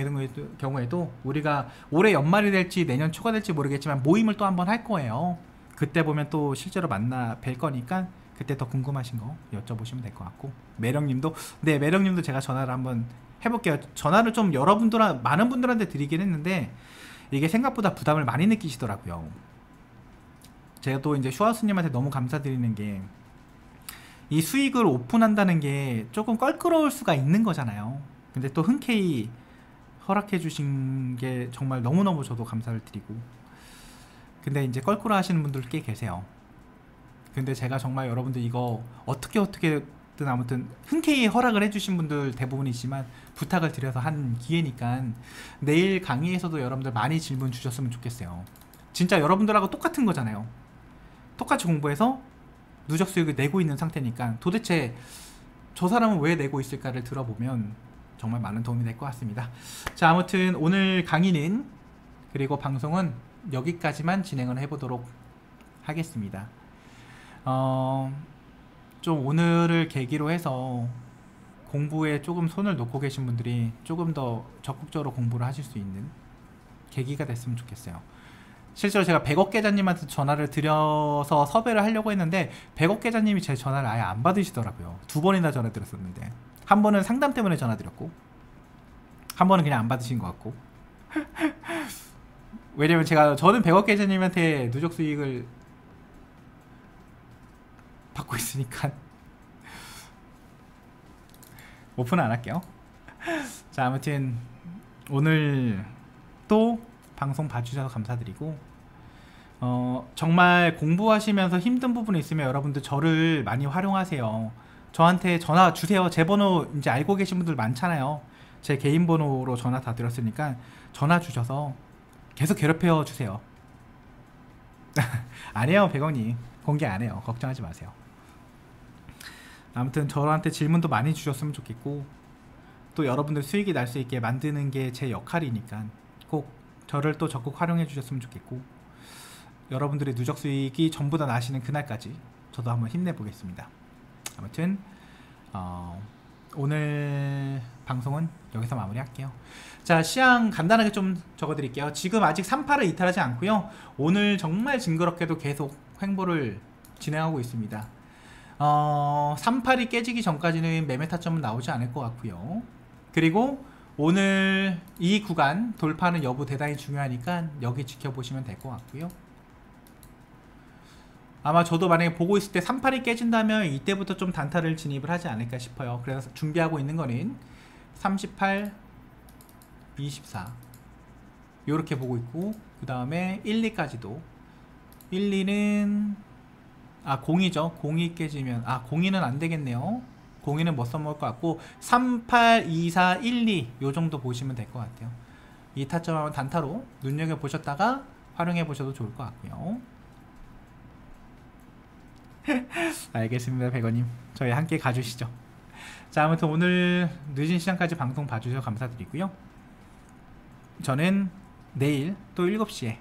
경우에도 우리가 올해 연말이 될지 내년 초가 될지 모르겠지만 모임을 또 한번 할 거예요. 그때 보면 또 실제로 만나 뵐 거니까 그때 더 궁금하신 거 여쭤보시면 될 것 같고, 매력님도, 네, 매력님도 제가 전화를 한번 해볼게요. 전화를 좀 많은 분들한테 드리긴 했는데 이게 생각보다 부담을 많이 느끼시더라고요. 제가 또 이제 슈아스님한테 너무 감사드리는 게 이 수익을 오픈한다는 게 조금 껄끄러울 수가 있는 거잖아요. 근데 또 흔쾌히 허락해 주신 게 정말 너무너무 저도 감사를 드리고, 근데 이제 껄끄러워 하시는 분들 꽤 계세요. 근데 제가 정말 여러분들 이거 어떻게든 아무튼 흔쾌히 허락을 해주신 분들 대부분이지만 부탁을 드려서 한 기회니까 내일 강의에서도 여러분들 많이 질문 주셨으면 좋겠어요. 진짜 여러분들하고 똑같은 거잖아요. 똑같이 공부해서 누적 수익을 내고 있는 상태니까 도대체 저 사람은 왜 내고 있을까를 들어보면 정말 많은 도움이 될 것 같습니다. 자, 아무튼 오늘 강의는 그리고 방송은 여기까지만 진행을 해보도록 하겠습니다. 좀 오늘을 계기로 해서 공부에 조금 손을 놓고 계신 분들이 조금 더 적극적으로 공부를 하실 수 있는 계기가 됐으면 좋겠어요. 실제로 제가 100억 계좌님한테 전화를 드려서 섭외를 하려고 했는데 100억 계좌님이 제 전화를 아예 안 받으시더라고요. 2번이나 전화 드렸었는데 한 번은 상담 때문에 전화 드렸고 한 번은 그냥 안 받으신 것 같고 왜냐면 저는 100억 계좌님한테 누적 수익을 받고 있으니까 오픈은 안 할게요. 자, 아무튼 오늘 또 방송 봐주셔서 감사드리고 정말 공부하시면서 힘든 부분이 있으면 여러분들 저를 많이 활용하세요. 저한테 전화 주세요. 제 번호 이제 알고 계신 분들 많잖아요. 제 개인 번호로 전화 다 드렸으니까 전화 주셔서 계속 괴롭혀 주세요. 안 해요, 100원님. 공개 안 해요. 걱정하지 마세요. 아무튼 저한테 질문도 많이 주셨으면 좋겠고 또 여러분들 수익이 날 수 있게 만드는 게 제 역할이니까 꼭 저를 또 적극 활용해 주셨으면 좋겠고 여러분들의 누적 수익이 전부 다 나시는 그날까지 저도 한번 힘내보겠습니다. 아무튼 오늘 방송은 여기서 마무리할게요. 자, 시황 간단하게 좀 적어드릴게요. 지금 아직 3파를 이탈하지 않고요. 오늘 정말 징그럽게도 계속 횡보를 진행하고 있습니다. 3팔이 깨지기 전까지는 매매 타점은 나오지 않을 것 같고요. 그리고 오늘 이 구간 돌파하는 여부 대단히 중요하니까 여기 지켜보시면 될 것 같고요. 아마 저도 만약에 보고 있을 때 3팔이 깨진다면 이때부터 좀 단타를 진입을 하지 않을까 싶어요. 그래서 준비하고 있는 거는 38, 24 요렇게 보고 있고, 그 다음에 1, 2까지도 1, 2는 02죠. 02 깨지면 02는 안 되겠네요. 02는 못 써먹을 것 같고 3, 8, 2, 4, 1, 2 요정도 보시면 될 것 같아요. 이 타점은 단타로 눈여겨보셨다가 활용해 보셔도 좋을 것 같고요. 알겠습니다, 백원님. 저희 함께 가주시죠. 자, 아무튼 오늘 늦은 시간까지 방송 봐주셔서 감사드리고요. 저는 내일 또 7시에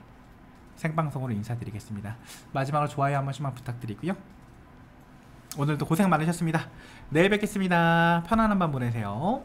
생방송으로 인사드리겠습니다. 마지막으로 좋아요 한 번씩만 부탁드리고요. 오늘도 고생 많으셨습니다. 내일 뵙겠습니다. 편안한 밤 보내세요.